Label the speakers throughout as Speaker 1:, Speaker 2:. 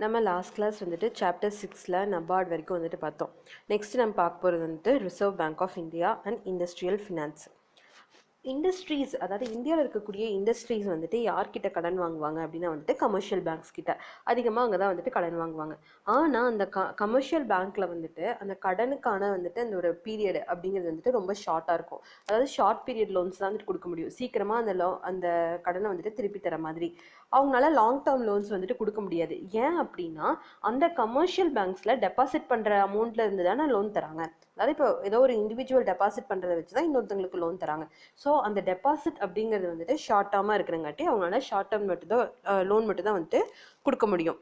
Speaker 1: நம்ம last class வந்துட்டு chapter 6ல் நபார்ட் வரைக்கும் வந்துட்டு பார்த்தோம். நெக்ஸ்ட் நம்ம பார்க்க போகிறது வந்துட்டு Reserve Bank of India and industrial finance. Industries, அதாவது இந்தியாவில் இருக்கக்கூடிய இண்டஸ்ட்ரீஸ் வந்துட்டு யார்கிட்ட கடன் வாங்குவாங்க அப்படின்னா வந்துட்டு கமர்ஷியல் பேங்க்ஸ் கிட்ட அதிகமாக அங்கே தான் வந்துட்டு கடன் வாங்குவாங்க. ஆனால் அந்த கமர்ஷியல் பேங்க்கில் வந்துட்டு அந்த கடனுக்கான வந்துட்டு அந்த ஒரு பீரியட் அப்படிங்கிறது வந்துட்டு ரொம்ப ஷார்ட்டாக இருக்கும். அதாவது ஷார்ட் பீரியட் லோன்ஸ் தான் வந்துட்டு கொடுக்க முடியும். சீக்கிரமாக அந்த கடனை வந்துட்டு திருப்பி தர மாதிரி அவங்களால லாங் டேர்ம் லோன்ஸ் வந்துட்டு கொடுக்க முடியாது. ஏன் அப்படின்னா அந்த கமர்ஷியல் பேங்க்ஸில் டெபாசிட் பண்ணுற அமௌண்ட்டில் இருந்து தானே லோன் தராங்க. அதாவது இப்போ ஏதோ ஒரு இண்டிவிஜுவல் டெபாசிட் பண்ணுறதை வச்சு தான் இன்னொருத்தங்களுக்கு லோன் தராங்க. ஸோ அந்த டெபாசிட் அப்படிங்கிறது வந்துட்டு ஷார்ட் டேர்மாக இருக்கிறங்காட்டி அவங்களால ஷார்ட் டேர்ம் மட்டும்தான் லோன் மட்டும் தான் வந்துட்டு கொடுக்க முடியும்.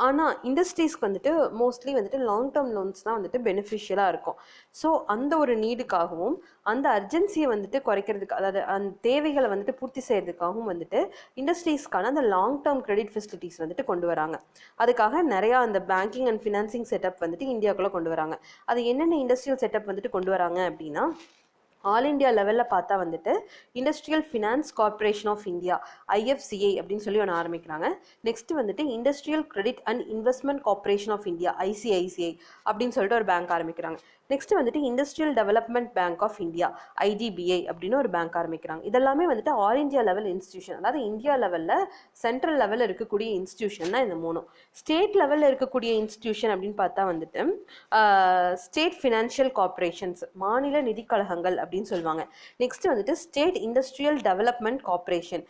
Speaker 1: ஆனால் இண்டஸ்ட்ரீஸ்க்கு வந்துட்டு மோஸ்ட்லி வந்துட்டு லாங் டேர்ம் லோன்ஸ் தான் வந்துட்டு பெனிஃபிஷியலாக இருக்கும். ஸோ அந்த ஒரு நீடுக்காகவும் அந்த அர்ஜென்சியை வந்துட்டு குறைக்கிறதுக்கு, அதாவது அந்த தேவைகளை வந்துட்டு பூர்த்தி செய்யறதுக்காகவும் வந்துட்டு இண்டஸ்ட்ரீஸ்க்கான அந்த லாங் டேர்ம் கிரெடிட் ஃபெசிலிட்டிஸ் வந்துட்டு கொண்டு வராங்க. அதுக்காக நிறையா அந்த பேங்கிங் அண்ட் ஃபினான்சிங் செட்டப் வந்துட்டு இந்தியாவுக்குள்ளே கொண்டு வராங்க. அது என்னென்ன இண்டஸ்ட்ரியல் செட்டப் வந்துட்டு கொண்டு வராங்க அப்படின்னா, ஆல் இண்டியா லெவலில் பார்த்தா வந்துட்டு industrial finance corporation of India IFCI அப்படின்னு சொல்லி ஒன்று ஆரம்பிக்கிறாங்க. நெக்ஸ்ட் வந்துட்டு industrial credit and investment corporation of India ICICI அப்படின்னு சொல்லிட்டு ஒரு பேங்க் ஆரம்பிக்கிறாங்க. நெக்ஸ்ட் வந்துட்டு industrial development bank of India IDBI அப்படின்னு ஒரு பேங்க் ஆரம்பிக்கிறாங்க. இதெல்லாமே வந்துட்டு ஆல் இந்தியா லெவல் இன்ஸ்டியூஷன், அதாவது இந்தியா லெவலில் சென்ட்ரல் லெவலில் இருக்கக்கூடிய இன்ஸ்டியூஷன் தான் இந்த மூணும். ஸ்டேட் லெவலில் இருக்கக்கூடிய இன்ஸ்டியூஷன் அப்படின்னு பார்த்தா வந்துட்டு ஸ்டேட் ஃபினான்ஷியல் கார்பரேஷன்ஸ், மாநில நிதி கழகங்கள் அப்படின்னு சொல்லுவாங்க. நெக்ஸ்ட் வந்துட்டு state industrial development corporation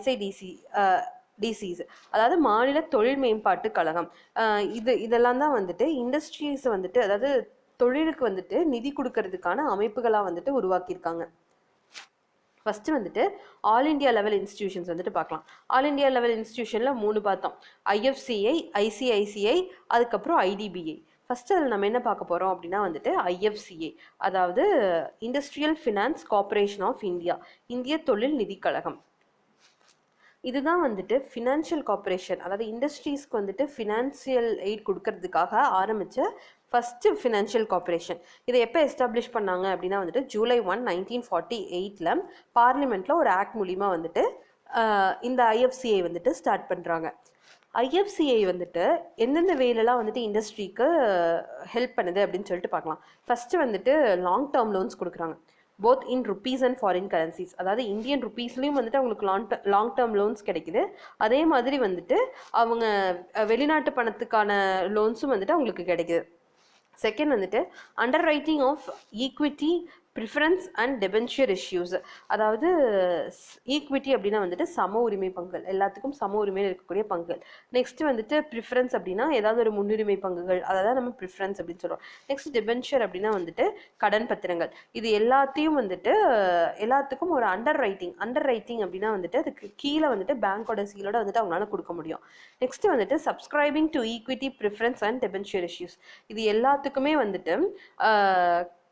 Speaker 1: SIDCs, அதாவது மாநில தொழில் மேம்பாட்டு கழகம். இதெல்லாம் தான் வந்துட்டு இண்டஸ்ட்ரீஸ் வந்துட்டு, அதாவது தொழிலுக்கு வந்துட்டு நிதி கொடுக்கறதுக்கான அமைப்புகளாக வந்துட்டு உருவாக்கியிருக்காங்க. ஃபஸ்ட்டு வந்துட்டு ஆல் இண்டியா லெவல் இன்ஸ்டிடியூஷன்ஸ் வந்துட்டு பார்க்கலாம். ஆல் இண்டியா லெவல் இன்ஸ்டிடியூஷனில் 3 பார்த்தோம். IFCI, ICICI, அதுக்கப்புறம் IDBI. ஃபஸ்ட்டு அதில் நம்ம என்ன பார்க்க போகிறோம் அப்படின்னா வந்துட்டு IFCI, அதாவது industrial finance corporation of India, இந்திய தொழில் நிதி கழகம். இதுதான் வந்துட்டு ஃபினான்ஷியல் கார்பரேஷன், அதாவது இண்டஸ்ட்ரீஸ்க்கு வந்துட்டு ஃபினான்சியல் எய்ட் கொடுக்கறதுக்காக ஆரம்பித்த ஃபஸ்ட்டு ஃபினான்ஷியல் கார்பரேஷன். இதை எப்போ எஸ்டாப்ளிஷ் பண்ணாங்க அப்படின்னா வந்துட்டு July 1, 1948 பார்லிமெண்ட்டில் ஒரு ஆக்ட் மூலிமா வந்துட்டு இந்த IFCI வந்துட்டு ஸ்டார்ட் பண்ணுறாங்க. IFCI வந்துட்டு எந்தெந்த வேலைலாம் வந்துட்டு இண்டஸ்ட்ரிக்கு ஹெல்ப் பண்ணுது அப்படின்னு சொல்லிட்டு பார்க்கலாம். ஃபஸ்ட்டு வந்துட்டு லாங் டேர்ம் லோன்ஸ் கொடுக்குறாங்க, both in rupees and foreign currencies. அதாவது இந்தியன் ருப்பீஸ்லேயும் வந்துட்டு அவங்களுக்கு லாங் டேர்ம் லோன்ஸ் கிடைக்குது. அதே மாதிரி வந்துட்டு அவங்க வெளிநாட்டு பணத்துக்கான லோன்ஸும் வந்துட்டு அவங்களுக்கு கிடைக்குது. செகண்ட் வந்துட்டு underwriting of equity, preference and debenture issues. அதாவது ஈக்விட்டி அப்படின்னா வந்துட்டு சம உரிமை பங்குகள், எல்லாத்துக்கும் சம உரிமையில் இருக்கக்கூடிய பங்குகள். நெக்ஸ்ட் வந்துட்டு ப்ரிஃபரன்ஸ் அப்படின்னா ஏதாவது ஒரு முன்னுரிமை பங்குகள், அதாவது நம்ம ப்ரிஃபரன்ஸ் அப்படின்னு சொல்கிறோம். நெக்ஸ்ட் டெபென்ச்சர் அப்படின்னா வந்துட்டு கடன் பத்திரங்கள். இது எல்லாத்தையும் வந்துட்டு எல்லாத்துக்கும் ஒரு அண்டர் ரைட்டிங் அப்படின்னா வந்துட்டு அதுக்கு கீழே வந்துட்டு பேங்கோட சீலோட வந்துட்டு அவங்களால கொடுக்க முடியும். நெக்ஸ்ட் வந்துட்டு subscribing to equity, preference and debenture issues. இது எல்லாத்துக்குமே வந்துட்டு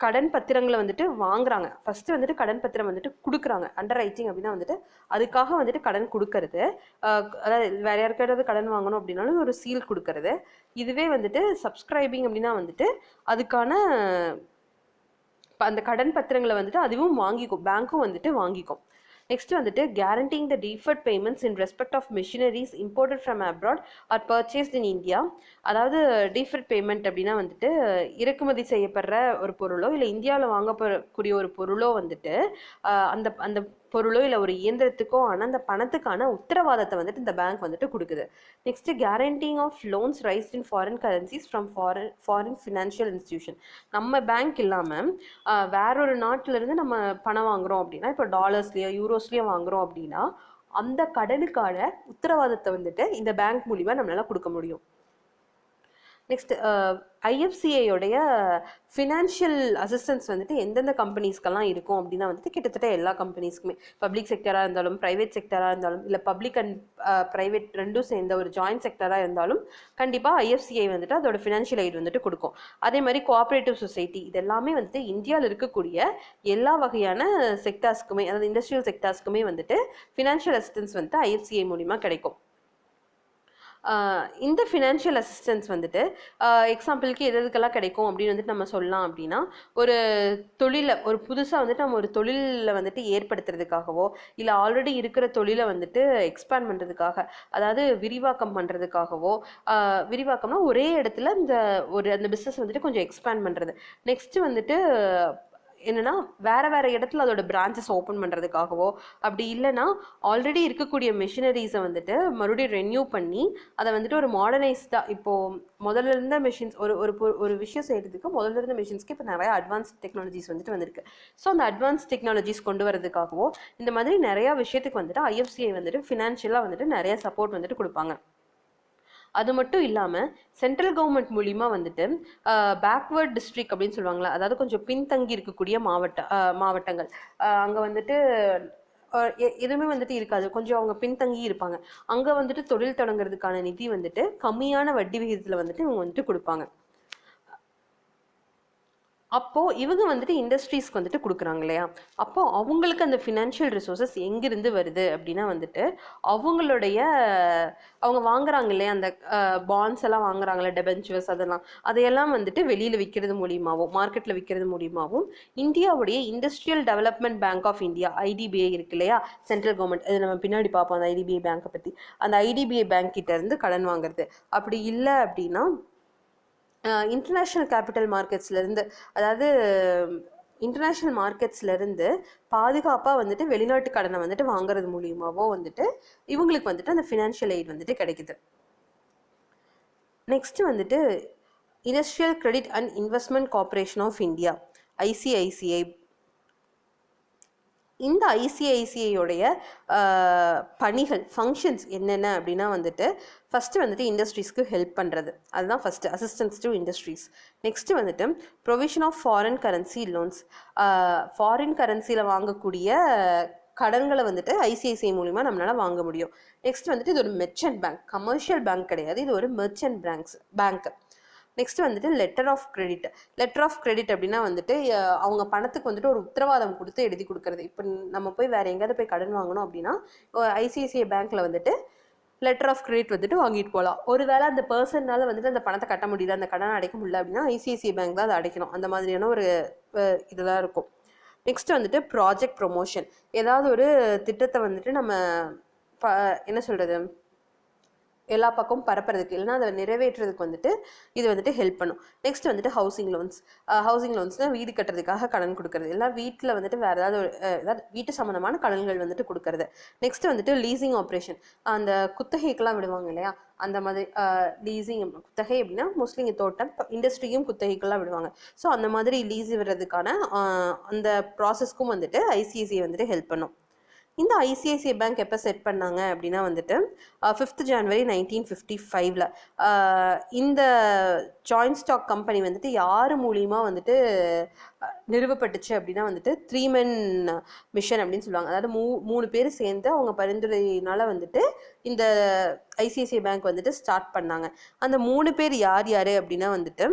Speaker 1: கடன் பத்திரங்களை வந்துட்டு வாங்குறாங்க. ஃபஸ்ட்டு வந்துட்டு கடன் பத்திரம் வந்துட்டு கொடுக்குறாங்க. அண்டர் ரைட்டிங் அப்படின்னா வந்துட்டு அதுக்காக வந்துட்டு கடன் கொடுக்கறது, அதாவது வேற யாருக்காவது கடன் வாங்கணும் அப்படின்னாலும் ஒரு சீல் கொடுக்கறது. இதுவே வந்துட்டு சப்ஸ்கிரைபிங் அப்படின்னா வந்துட்டு அதுக்கான அந்த கடன் பத்திரங்களை வந்துட்டு அதுவும் வாங்கிக்கும், பேங்க்கும் வந்துட்டு வாங்கிக்கும். நெக்ஸ்ட் வந்துட்டு guaranteeing the deferred payments in respect of machineries imported from abroad or purchased in India. அதாவது டிஃபர்ட் பேமெண்ட் அப்படின்னா வந்துட்டு இறக்குமதி செய்யப்படுற ஒரு பொருளோ இல்லை இந்தியாவில் வாங்கக்கூடிய ஒரு பொருளோ வந்துட்டு அந்த அந்த பொருளோ இல்லை ஒரு இயந்திரத்துக்கோ ஆனால் அந்த பணத்துக்கான உத்தரவாதத்தை வந்துட்டு இந்த பேங்க் வந்துட்டு கொடுக்குது. Next guaranteeing of loans raised in foreign currencies from foreign financial institution. நம்ம பேங்க் இல்லாமல் வேறொரு நாட்டிலேருந்து நம்ம பணம் வாங்குகிறோம் அப்படின்னா, இப்போ டாலர்ஸ்லேயோ யூரோஸ்லேயோ வாங்குகிறோம் அப்படின்னா அந்த கடனுக்கான உத்தரவாதத்தை வந்துட்டு இந்த பேங்க் மூலிமா நம்மளால கொடுக்க முடியும். நெக்ஸ்ட் IFCIயோடைய ஃபினான்ஷியல் அசிஸ்டன்ஸ் வந்துட்டு எந்தெந்த கம்பெனிஸ்க்கெல்லாம் இருக்கும் அப்படின்னா வந்துட்டு கிட்டத்தட்ட எல்லா கம்பெனிஸ்க்குமே, பப்ளிக் செக்டராக இருந்தாலும் ப்ரைவேட் செக்டராக இருந்தாலும் இல்லை பப்ளிக் அண்ட் ப்ரைவேட் ரெண்டும் சேர்ந்த ஒரு ஜாயின்ட் செக்டராக இருந்தாலும் கண்டிப்பாக IFCI வந்துட்டு அதோட ஃபினான்ஷியல் எய்ட் வந்துட்டு கொடுக்கும். அதே மாதிரி கோஆப்ரேட்டிவ் சொசைட்டி, இது எல்லாமே வந்துட்டு இந்தியாவில் இருக்கக்கூடிய எல்லா வகையான செக்டார்ஸ்க்குமே, அதாவது இண்டஸ்ட்ரியல் செக்டார்ஸ்க்குமே வந்துட்டு ஃபினான்ஷியல் அசிஸ்டன்ஸ் வந்துட்டு IFCI மூலிமா கிடைக்கும். இந்த ஃபினான்ஷியல் அசிஸ்டன்ஸ் வந்துட்டு எக்ஸாம்பிளுக்கு எதுக்கெல்லாம் கிடைக்கும் அப்படின்னு வந்துட்டு நம்ம சொல்லலாம் அப்படின்னா, ஒரு தொழிலை ஒரு புதுசாக வந்துட்டு நம்ம ஒரு தொழிலில் வந்துட்டு ஏற்படுத்துறதுக்காகவோ, இல்லை ஆல்ரெடி இருக்கிற தொழிலை வந்துட்டு எக்ஸ்பேண்ட் பண்ணுறதுக்காக, அதாவது விரிவாக்கம் பண்ணுறதுக்காகவோ, விரிவாக்கம்னா ஒரே இடத்துல அந்த பிஸ்னஸ் வந்துட்டு கொஞ்சம் எக்ஸ்பேண்ட் பண்ணுறது. நெக்ஸ்ட்டு வந்துட்டு என்னன்னா வேற இடத்துல அதோட பிரான்ச்சஸ் ஓப்பன் பண்ணுறதுக்காகவோ, அப்படி இல்லைன்னா ஆல்ரெடி இருக்கக்கூடிய மிஷினரிஸை வந்துட்டு மறுபடியும் ரெனியூ பண்ணி அதை வந்துட்டு ஒரு மாடர்னைஸ்டாக, இப்போது முதல்ல இருந்த மிஷின்ஸ் ஒரு விஷயம் செய்கிறதுக்கு முதல்ல இருந்த மிஷின்ஸ்க்கு இப்போ நிறைய அட்வான்ஸ் டெக்னாலஜிஸ் வந்துட்டு வந்திருக்கு. ஸோ அந்த அட்வான்ஸ் டெக்னாலஜிஸ் கொண்டு வரதுக்காகவோ இந்த மாதிரி நிறையா விஷயத்துக்கு வந்துட்டு ஐஎஃப்சிஐ வந்துட்டு ஃபினான்ஷியலாக வந்துட்டு நிறைய சப்போர்ட் வந்துட்டு கொடுப்பாங்க. அது மட்டும் இல்லாமல் சென்ட்ரல் கவர்மெண்ட் மூலிமா வந்துட்டு பேக்வேர்ட் டிஸ்ட்ரிக்ட் அப்படின்னு சொல்லுவாங்களா, அதாவது கொஞ்சம் பின்தங்கி இருக்கக்கூடிய மாவட்டங்கள், அங்கே வந்துட்டு எதுவுமே வந்துட்டு இருக்காது, கொஞ்சம் அவங்க பின்தங்கி இருப்பாங்க, அங்கே வந்துட்டு தொழில் தொடங்குறதுக்கான நிதி வந்துட்டு கம்மியான வட்டி விகிதத்தில் வந்துட்டு இவங்க வந்துட்டு கொடுப்பாங்க. அப்போது இவங்க வந்துட்டு இண்டஸ்ட்ரீஸ்க்கு வந்துட்டு கொடுக்குறாங்க இல்லையா, அப்போது அவங்களுக்கு அந்த ஃபினான்ஷியல் ரிசோர்ஸஸ் எங்கேருந்து வருது அப்படின்னா வந்துட்டு அவங்க வாங்குறாங்க இல்லையா, அந்த பாண்ட்ஸ் எல்லாம் வாங்குறாங்களே, டெபென்ச்சர்ஸ், அதையெல்லாம் வந்துட்டு வெளியில் விற்கிறது மூலியமாகவும் மார்க்கெட்டில் விற்கிறது மூலியமாகவும் இந்தியாவுடைய industrial development bank of India, IDBI இருக்கு இல்லையா, சென்ட்ரல் கவர்மெண்ட், இது நம்ம பின்னாடி பார்ப்போம் அந்த ஐடிபிஐ பேங்க்கை பற்றி. அந்த ஐடிபிஐ பேங்க் கிட்ட இருந்து கடன் வாங்குறது. அப்படி இல்லை அப்படின்னா இன்டர்நேஷ்னல் கேபிட்டல் மார்க்கெட்ஸ்லேருந்து, அதாவது இன்டர்நேஷ்னல் மார்க்கெட்ஸ்லேருந்து பாதுகாப்பாக வந்துட்டு வெளிநாட்டு கடனை வந்துட்டு வாங்குறது மூலியமாகவோ வந்துட்டு இவங்களுக்கு வந்துட்டு அந்த ஃபினான்ஷியல் எய்ட் வந்துட்டு கிடைக்குது. நெக்ஸ்ட்டு வந்துட்டு industrial credit and investment corporation of India, ICICI. இந்த ஐசிஐசிஐயோடைய பணிகள், ஃபங்க்ஷன்ஸ் என்னென்ன அப்படின்னா வந்துட்டு ஃபஸ்ட்டு வந்துட்டு இண்டஸ்ட்ரீஸ்க்கு ஹெல்ப் பண்ணுறது, அதுதான் first, assistance to industries. Next வந்துட்டு provision of foreign currency loans, foreign கரன்சியில் வாங்கக்கூடிய கடன்களை வந்துட்டு ஐசிஐசிஐ மூலிமா நம்மளால் வாங்க முடியும். நெக்ஸ்ட் வந்துட்டு இது ஒரு மெர்ச்சன்ட் பேங்க், கமர்ஷியல் பேங்க் கிடையாது, இது ஒரு மெர்ச்சன்ட் பேங்க். நெக்ஸ்ட் வந்துட்டு லெட்டர் ஆஃப் கிரெடிட் அப்படின்னா வந்துட்டு அவங்க பணத்துக்கு வந்துட்டு ஒரு உத்தரவாதம் கொடுத்து எழுதி கொடுக்கறது. இப்போ நம்ம போய் வேற எங்கேயாவது போய் கடன் வாங்கணும் அப்படின்னா ஐசிஐசிஐ பேங்க்ல வந்துட்டு லெட்டர் ஆஃப் கிரெடிட் வந்துட்டு வாங்கிட்டு போகலாம். ஒருவேளை அந்த பர்சன்னால வந்துட்டு அந்த பணத்தை கட்ட முடியல, அந்த கடனை அடைக்க முடியல அப்படின்னா ஐசிஐசிஐ பேங்க் தான் அதை அடைக்கணும். அந்த மாதிரியான ஒரு இதெல்லாம் இருக்கும். நெக்ஸ்ட் வந்துட்டு ப்ராஜெக்ட் ப்ரொமோஷன், ஏதாவது ஒரு திட்டத்தை வந்துட்டு நம்ம என்ன சொல்றது, எல்லா பக்கமும் பரப்புறதுக்கு, இல்லைனா அதை நிறைவேற்றுறதுக்கு வந்துட்டு இது வந்துட்டு ஹெல்ப் பண்ணும். நெக்ஸ்ட் வந்துட்டு ஹவுசிங் லோன்ஸ்னால் வீடு கட்டுறதுக்காக கடன் கொடுக்கறது, இல்லை வீட்டில் வந்துட்டு வேறு ஏதாவது வீட்டு சம்மந்தமான கடன்கள் வந்துட்டு கொடுக்கறது. நெக்ஸ்ட் வந்துட்டு லீசிங் ஆப்ரேஷன், அந்த குத்தகைக்கெல்லாம் விடுவாங்க இல்லையா, அந்த மாதிரி லீசிங் குத்தகை அப்படின்னா மோஸ்ட்லி இங்கே தோட்டம் இண்டஸ்ட்ரியும் குத்தகைக்கெல்லாம் விடுவாங்க. ஸோ அந்த மாதிரி லீஸ் விடுறதுக்கான அந்த ப்ராசஸ்க்கும் வந்துட்டு ஐசிஐசிஐ வந்துட்டு ஹெல்ப் பண்ணும். இந்த ஐசிஐசிஐ பேங்க் எப்போ செட் பண்ணாங்க அப்படின்னா வந்துட்டு 5th January 1955 இந்த ஜாயிண்ட் ஸ்டாக் கம்பெனி வந்துட்டு யார் மூலியமா வந்துட்டு நிறுவப்பட்டுச்சு அப்படின்னா வந்துட்டு 3 men மிஷன் அப்படின்னு சொல்லுவாங்க. அதாவது 3 பேர் சேர்ந்து அவங்க பரிந்துரையினால வந்துட்டு இந்த ஐசிஐசிஐ பேங்க் வந்துட்டு ஸ்டார்ட் பண்ணாங்க. அந்த 3 பேர் யார் அப்படின்னா வந்துட்டு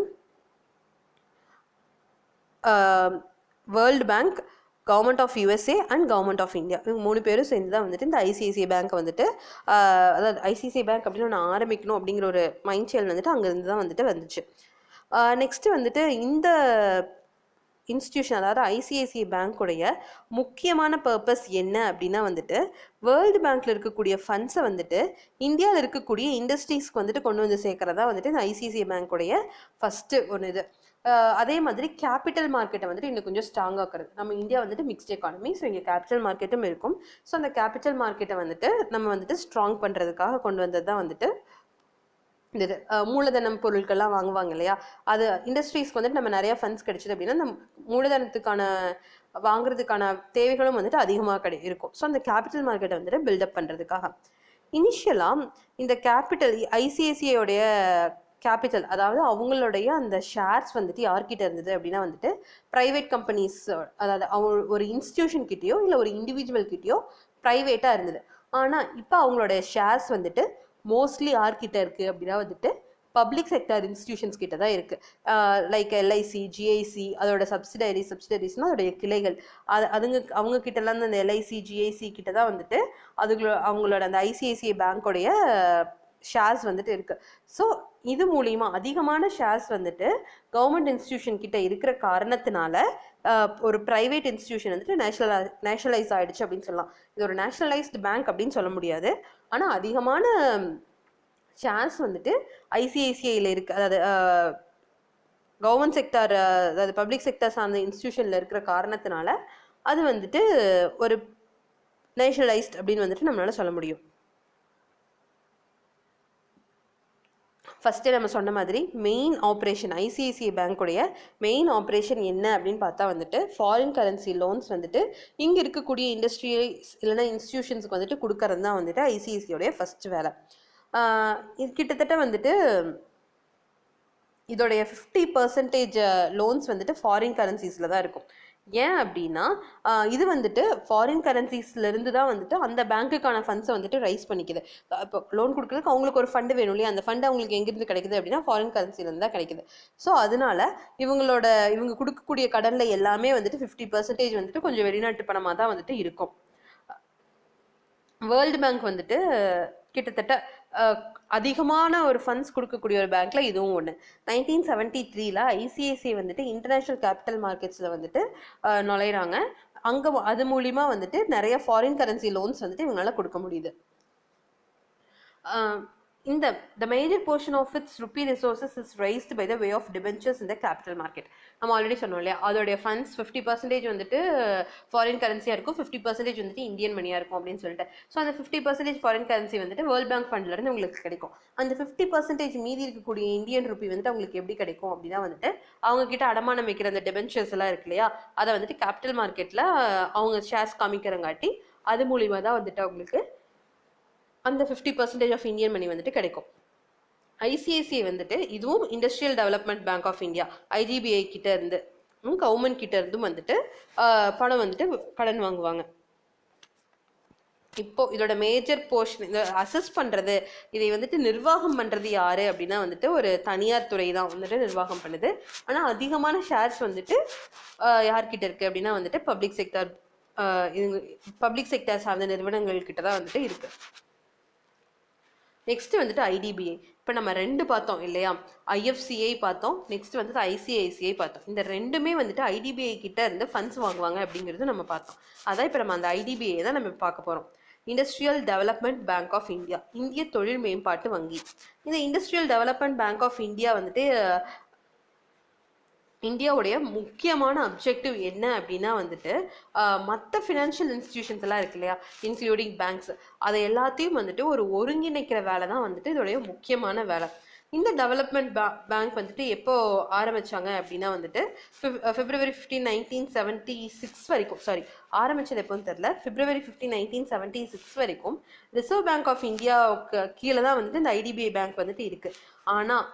Speaker 1: world bank, government of USA and government of India, இவங்க 3 பேரும் சேர்ந்து தான் வந்துட்டு இந்த ஐசிஐசிஐ பேங்க்கை வந்துட்டு அதாவது ஐசிஐசிஐ பேங்க் அப்படின்னு ஒன்று ஆரம்பிக்கணும் அப்படிங்கிற ஒரு மைண்ட் செல் வந்துட்டு அங்கேருந்து தான் வந்துட்டு வந்துச்சு. நெக்ஸ்ட்டு வந்துட்டு இந்த இன்ஸ்டியூஷன், அதாவது ஐசிஐசிஐ பேங்க்குடைய முக்கியமான பர்பஸ் என்ன அப்படின்னா வந்துட்டு வேர்ல்டு பேங்க்கில் இருக்கக்கூடிய ஃபண்ட்ஸை வந்துட்டு இந்தியாவில் இருக்கக்கூடிய இண்டஸ்ட்ரீஸ்க்கு வந்துட்டு கொண்டு வந்து சேர்க்குறதா வந்துட்டு இந்த ஐசிஐசிஐ பேங்க்குடைய ஃபஸ்ட்டு ஒன்று இது. அதே மாதிரி கேபிட்டல் மார்க்கெட்டை வந்துட்டு இன்னும் கொஞ்சம் ஸ்ட்ராங் ஆக்குறது. நம்ம இந்தியா வந்துட்டு மிக்ஸ்ட் எக்கானமி, ஸோ இங்கே கேபிட்டல் மார்க்கெட்டும் இருக்கும். ஸோ அந்த கேபிட்டல் மார்க்கெட்டை வந்துட்டு நம்ம வந்துட்டு ஸ்ட்ராங் பண்ணுறதுக்காக கொண்டு வந்தது தான் வந்துட்டு இந்த மூலதனம் பொருட்கள்லாம் வாங்குவாங்க இல்லையா, அது இண்டஸ்ட்ரீஸ்க்கு வந்துட்டு நம்ம நிறையா ஃபண்ட்ஸ் கிடைச்சிது அப்படின்னா அந்த மூலதனத்துக்கான வாங்குறதுக்கான தேவைகளும் வந்துட்டு அதிகமாக இருக்கும். ஸோ அந்த கேபிட்டல் மார்க்கெட்டை வந்துட்டு பில்டப் பண்ணுறதுக்காக இனிஷியலாக இந்த கேபிட்டல் ஐசிஐசிஐயோடைய கேபிட்டல், அதாவது அவங்களுடைய அந்த ஷேர்ஸ் வந்துட்டு யார்கிட்ட இருந்தது அப்படின்னா வந்துட்டு ப்ரைவேட் கம்பெனிஸ், அதாவது அவங்க ஒரு இன்ஸ்டிடியூஷன் கிட்டேயோ இல்லை ஒரு இண்டிவிஜுவல் கிட்டேயோ ப்ரைவேட்டாக இருந்தது. ஆனால் இப்போ அவங்களுடைய ஷேர்ஸ் வந்துட்டு மோஸ்ட்லி யார்கிட்ட இருக்குது அப்படின்னா வந்துட்டு பப்ளிக் செக்டர் இன்ஸ்டிடியூஷன்ஸ் கிட்ட தான் இருக்குது. லைக் எல்ஐசி, ஜிஐசி, அதோட சப்சிடரிஸ்னால் அதோடைய கிளைகள், அவங்க கிட்டலாம் அந்த எல்ஐசி, ஜிஐசி கிட்ட தான் வந்துட்டு அவங்களோட அந்த ஐசிஐசிஐ பேங்க்கோடைய ஷேர்ஸ் வந்துட்டு இருக்குது. ஸோ இது மூலிமா அதிகமான ஷேர்ஸ் வந்துட்டு கவர்மெண்ட் இன்ஸ்டிடியூஷன் கிட்ட இருக்கிற காரணத்தினால ஒரு ப்ரைவேட் இன்ஸ்டிடியூஷன் வந்துட்டு நேஷனலைஸ் ஆகிடுச்சு அப்படின்னு சொல்லலாம். இது ஒரு நேஷனலைஸ்டு பேங்க் அப்படின்னு சொல்ல முடியாது. ஆனால் அதிகமான ஷேர்ஸ் வந்துட்டு ஐசிஐசிஐயில் இருக்குது. அதாவது கவர்மெண்ட் செக்டார், அதாவது பப்ளிக் செக்டர் சார்ந்த இன்ஸ்டிடியூஷனில் இருக்கிற காரணத்தினால அது வந்துட்டு ஒரு நேஷனலைஸ்ட் அப்படின்னு வந்துட்டு நம்மளால சொல்ல முடியும். ஃபஸ்ட்டே நம்ம சொன்ன மாதிரி மெயின் ஆப்ரேஷன் ஐசிஐசிஐ பேங்க்குடைய மெயின் ஆப்ரேஷன் என்ன அப்படின்னு பார்த்தா வந்துட்டு ஃபாரின் கரன்சி லோன்ஸ் வந்துட்டு இங்கே இருக்கக்கூடிய இண்டஸ்ட்ரியல்ஸ் இல்லைனா இன்ஸ்டிடியூஷன்ஸுக்கு வந்துட்டு கொடுக்கறது தான் வந்துட்டு ஐசிஐசியோடைய ஃபஸ்ட் வேலை. இது கிட்டத்தட்ட வந்துட்டு இதோடைய 50% லோன்ஸ் வந்துட்டு ஃபாரின் கரன்சிஸில் தான் இருக்கும். ஏன் அப்படின்னா இது வந்துட்டு ஃபாரின் கரன்சிஸ்லேருந்து தான் வந்துட்டு அந்த பேங்க்குக்கான ஃபண்ட்ஸை வந்துட்டு ரைஸ் பண்ணிக்குது. இப்போ லோன் கொடுக்குறதுக்கு அவங்களுக்கு ஒரு ஃபண்டு வேணும் இல்லையா, அந்த ஃபண்டு அவங்களுக்கு எங்கேருந்து கிடைக்குது அப்படின்னா ஃபாரின் கரன்சிலேருந்து தான் கிடைக்குது. ஸோ அதனால இவங்க கொடுக்கக்கூடிய கடனில் எல்லாமே வந்துட்டு 50% வந்துட்டு கொஞ்சம் வெளிநாட்டு பணமாக தான் வந்துட்டு இருக்கும். வேர்ல்டு பேங்க் வந்துட்டு கிட்டத்தட்ட அதிகமான ஒரு ஃபண்ட்ஸ் கொடுக்கக்கூடிய ஒரு பேங்க்ல இதுவும் ஒன்று. 1973 ஐசிஐசிஐ வந்துட்டு இன்டர்நேஷ்னல் கேபிட்டல் மார்க்கெட்ஸில் வந்துட்டு நுழையிறாங்க. அங்கே அது மூலிமா வந்துட்டு நிறைய ஃபாரின் கரன்சி லோன்ஸ் வந்துட்டு இவங்களால கொடுக்க முடியுது. the major portion of its rupee resources is raised by the way of debentures in the capital market. நம்ம ஆல்ரெடி சொன்னோம் இல்லையா, அதோடைய ஃபண்ட்ஸ் 50% வந்துட்டு ஃபாரின் கரன்சியாக இருக்கும், 50% வந்துட்டு இந்தியன் மணியாக இருக்கும் அப்படின்னு சொல்லிட்டு. ஸோ அந்த 50% ஃபாரின் கரன்சி வந்துட்டு வேர்ல்ட் பேங்க் ஃபண்ட்லேருந்து உங்களுக்கு கிடைக்கும். அந்த 50% மீதி இருக்கக்கூடிய இந்தியன் ருப்பி வந்துட்டு அவங்களுக்கு எப்படி கிடைக்கும் அப்படின்னா வந்துட்டு அவங்க கிட்ட அடமானம் வைக்கிற அந்த டெபென்ச்சர்ஸ் எல்லாம் இருக்கு இல்லையா, அதை வந்துட்டு கேபிட்டல் மார்க்கெட்டில் அவங்க ஷேர்ஸ் காமிக்கிறங்காட்டி அது மூலிமா தான் வந்துட்டு அவங்களுக்கு அந்த 50% ஆஃப் இந்தியன் மணி வந்துட்டு கிடைக்கும். ஐசிஐசிஐ வந்துட்டு இதுவும் industrial development bank of India IDBI கிட்ட இருந்து கவர்மெண்ட் கிட்ட இருந்தும் வந்துட்டு பணம் வந்துட்டு கடன் வாங்குவாங்க. இப்போ இதோட மேஜர் போர்ஷன் இதை அசஸ் பண்றது, இதை வந்துட்டு நிர்வாகம் பண்றது யாரு அப்படின்னா வந்துட்டு ஒரு தனியார் துறை தான் வந்துட்டு நிர்வாகம் பண்ணுது. ஆனா அதிகமான ஷேர்ஸ் வந்துட்டு யார்கிட்ட இருக்கு அப்படின்னா வந்துட்டு பப்ளிக் செக்டர் சார்ந்த நிறுவனங்கள் கிட்ட தான் வந்துட்டு இருக்கு. நெக்ஸ்ட் வந்துட்டு ஐடிபிஐ. இப்போ நம்ம ரெண்டு பார்த்தோம் இல்லையா, ஐஎஃப்சிஐ பார்த்தோம், நெக்ஸ்ட் வந்துட்டு ஐசிஐசிஐ பார்த்தோம். இந்த ரெண்டுமே வந்துட்டு ஐடிபிஐ கிட்ட இருந்து ஃபண்ட்ஸ் வாங்குவாங்க அப்படிங்கிறது நம்ம பார்த்தோம். அதான் இப்போ நம்ம அந்த ஐடிபிஐ தான் நம்ம பார்க்க போகிறோம். Industrial development bank of India, இந்திய தொழில் மேம்பாட்டு வங்கி. இந்த industrial development bank of India வந்துட்டு இந்தியாவுடைய முக்கியமான அப்ஜெக்டிவ் என்ன அப்படின்னா வந்துட்டு மற்ற ஃபினான்ஷியல் இன்ஸ்டிடியூஷன்ஸ் எல்லாம் இருக்கு இல்லையா, இன்க்ளூடிங் பேங்க்ஸ், அதை எல்லாத்தையும் வந்துட்டு ஒரு ஒருங்கிணைக்கிற வேலை தான் வந்துட்டு இதோடைய முக்கியமான வேலை. இந்த டெவலப்மெண்ட் பேங்க் வந்துட்டு எப்போ ஆரம்பிச்சாங்க அப்படின்னா வந்துட்டு February 15, 1976 வரைக்கும், ஆரம்பிச்சது எப்போன்னு தெரியல, February 15, 1976 வரைக்கும் ரிசர்வ் பேங்க் ஆஃப் இந்தியாவுக்கு கீழே தான் வந்துட்டு இந்த ஐடிபிஐ பேங்க் வந்துட்டு இருக்கு. ஆனால்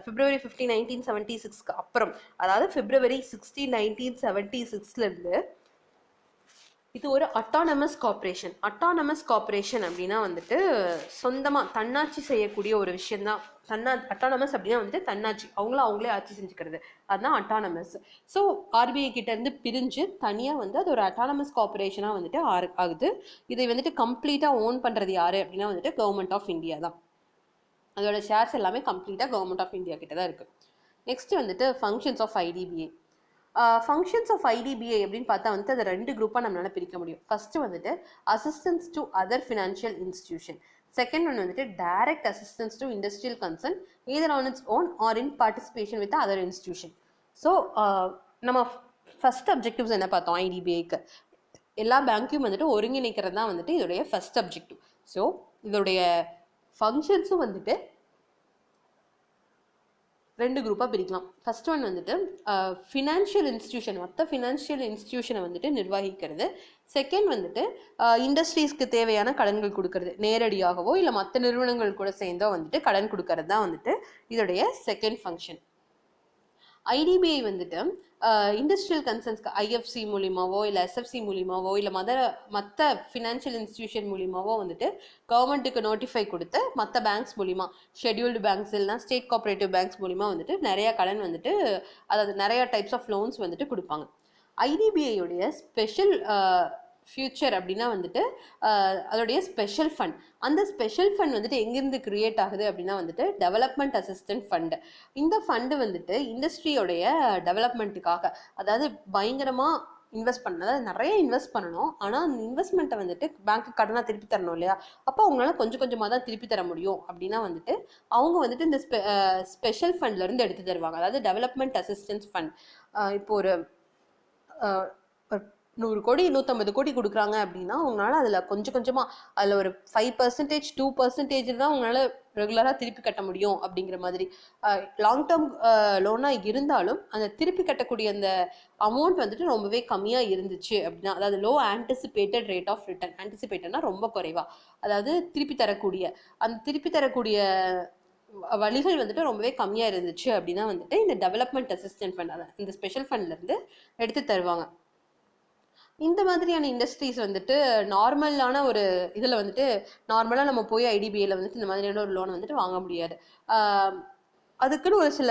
Speaker 1: February 15, 1976 அப்புறம், அதாவது February 16, 1976 இது ஒரு அட்டானமஸ் கார்பரேஷன் அப்படின்னா வந்துட்டு சொந்தமாக தன்னாட்சி செய்யக்கூடிய ஒரு விஷயம்தான். அட்டானமஸ் அப்படின்னா வந்துட்டு தன்னாட்சி, அவங்களே ஆட்சி செஞ்சுக்கிறது, அதுதான் அட்டானமஸ். ஸோ ஆர்பிஐ கிட்ட இருந்து பிரிஞ்சு தனியாக வந்து அது ஒரு அட்டானமஸ் கார்பரேஷனாக வந்துட்டு ஆகுது. இதை வந்துட்டு கம்ப்ளீட்டாக ஓன் பண்ணுறது யாரு அப்படின்னா வந்துட்டு கவர்மெண்ட் ஆஃப் இந்தியா தான். அதோட ஷேர்ஸ் எல்லாமே கம்ப்ளீட்டாக கவர்மெண்ட் ஆஃப் இந்தியா கிட்ட தான் இருக்குது. நெக்ஸ்ட் வந்துட்டு functions of IDBI. Functions of IDBI அப்படின்னு பார்த்தா வந்துட்டு அதை ரெண்டு குரூப்பாக நம்மளால பிரிக்க முடியும். ஃபர்ஸ்ட் வந்துட்டு assistance to other financial institution, second one வந்துட்டு direct assistance to industrial concern either on its own or in participation with other institution. So நம்ம ஃபர்ஸ்ட் அப்ஜெக்டிவ்ஸ் என்ன பார்த்தோம், ஐடிபிஐக்கு எல்லா பேங்க்கையும் வந்துட்டு ஒருங்கிணைக்கிறது தான் வந்துட்டு இதோடைய ஃபர்ஸ்ட் அப்ஜெக்டிவ். ஸோ இதோடைய ஃபங்க்ஷன்ஸும் வந்துட்டு ரெண்டு குரூப்பாக பிரிக்கலாம். ஃபர்ஸ்ட் ஒன் வந்துட்டு ஃபினான்ஷியல் இன்ஸ்டிடியூஷன், மற்ற ஃபினான்ஷியல் இன்ஸ்டிடியூஷனை வந்துட்டு நிர்வகிக்கிறது. செகண்ட் வந்துட்டு இண்டஸ்ட்ரீஸ்க்கு தேவையான கடன்கள் கொடுக்கறது, நேரடியாகவோ இல்லை மற்ற நிறுவனங்கள் கூட சேர்ந்தோ வந்துட்டு கடன் கொடுக்கறது தான் வந்துட்டு இதோடைய செகண்ட் ஃபங்க்ஷன். ஐடிபிஐ வந்துட்டு இண்டஸ்ட்ரியல் கன்சர்ன்ஸ்க்கு ஐஎஃப்சி மூலியமாவோ இல்லை எஸ்எஃப்சி மூலியமாவோ இல்லை மற்ற ஃபினான்ஷியல் இன்ஸ்டிடியூஷன் மூலியமாவோ வந்துட்டு கவர்மெண்ட்டுக்கு நோட்டிஃபை கொடுத்து மற்ற பேங்க்ஸ் மூலிமா, ஷெட்யூல்டு பேங்க்ஸ் இல்லைனா ஸ்டேட் கோஆப்ரேட்டிவ் பேங்க்ஸ் மூலிமா வந்துட்டு நிறையா கடன் வந்துட்டு, அதாவது நிறையா டைப்ஸ் ஆஃப் லோன்ஸ் வந்துட்டு கொடுப்பாங்க. ஐடிபிஐயோடைய ஸ்பெஷல் ஃபியூச்சர் அப்படின்னா வந்துட்டு அதோடைய ஸ்பெஷல் ஃபண்ட். அந்த ஸ்பெஷல் ஃபண்ட் வந்துட்டு எங்கேருந்து கிரியேட் ஆகுது அப்படின்னா வந்துட்டு டெவலப்மெண்ட் அசிஸ்டன்ட் ஃபண்டு. இந்த ஃபண்டு வந்துட்டு இண்டஸ்ட்ரியோடைய டெவலப்மெண்ட்டுக்காக, அதாவது பயங்கரமாக இன்வெஸ்ட் பண்ண, அதாவது நிறைய இன்வெஸ்ட் பண்ணணும், ஆனால் அந்த இன்வெஸ்ட்மெண்ட்டை வந்துட்டு பேங்க்கு கடனாக திருப்பி தரணும் இல்லையா, அப்போ அவங்களால கொஞ்சம் கொஞ்சமாக தான் திருப்பி தர முடியும். அப்படின்னா வந்துட்டு அவங்க வந்துட்டு இந்த ஸ்பெஷல் ஃபண்ட்லேருந்து எடுத்து தருவாங்க, அதாவது டெவலப்மெண்ட் அசிஸ்டன்ஸ் ஃபண்ட். இப்போ ஒரு 100 கோடி 150 கோடி கொடுக்குறாங்க அப்படின்னா அவங்களால அதில் கொஞ்சம் கொஞ்சமாக, அதில் ஒரு 5% 2% தான் அவங்களால ரெகுலராக திருப்பி கட்ட முடியும். அப்படிங்கிற மாதிரி லாங் டேர்ம் லோனாக இருந்தாலும் அந்த திருப்பி கட்டக்கூடிய அந்த அமௌண்ட் வந்துட்டு ரொம்பவே கம்மியாக இருந்துச்சு அப்படின்னா, அதாவது low anticipated rate of return. ஆன்டிசிபேட்டட்னா ரொம்ப குறைவா, அதாவது திருப்பி தரக்கூடிய அந்த திருப்பி தரக்கூடிய வழிகள் வந்துட்டு ரொம்பவே கம்மியாக இருந்துச்சு அப்படின்னா வந்துட்டு இந்த டெவலப்மெண்ட் அசிஸ்டன்ட் ஃபண்ட், அதான் இந்த ஸ்பெஷல் ஃபண்ட்லேருந்து எடுத்து தருவாங்க. இந்த மாதிரியான இண்டஸ்ட்ரீஸ் வந்துட்டு நார்மலான ஒரு இதில் வந்துட்டு நார்மலாக நம்ம போய் ஐடிபிஐயில் வந்துட்டு இந்த மாதிரியான ஒரு லோன் வந்துட்டு வாங்க முடியாது. அதுக்குன்னு ஒரு சில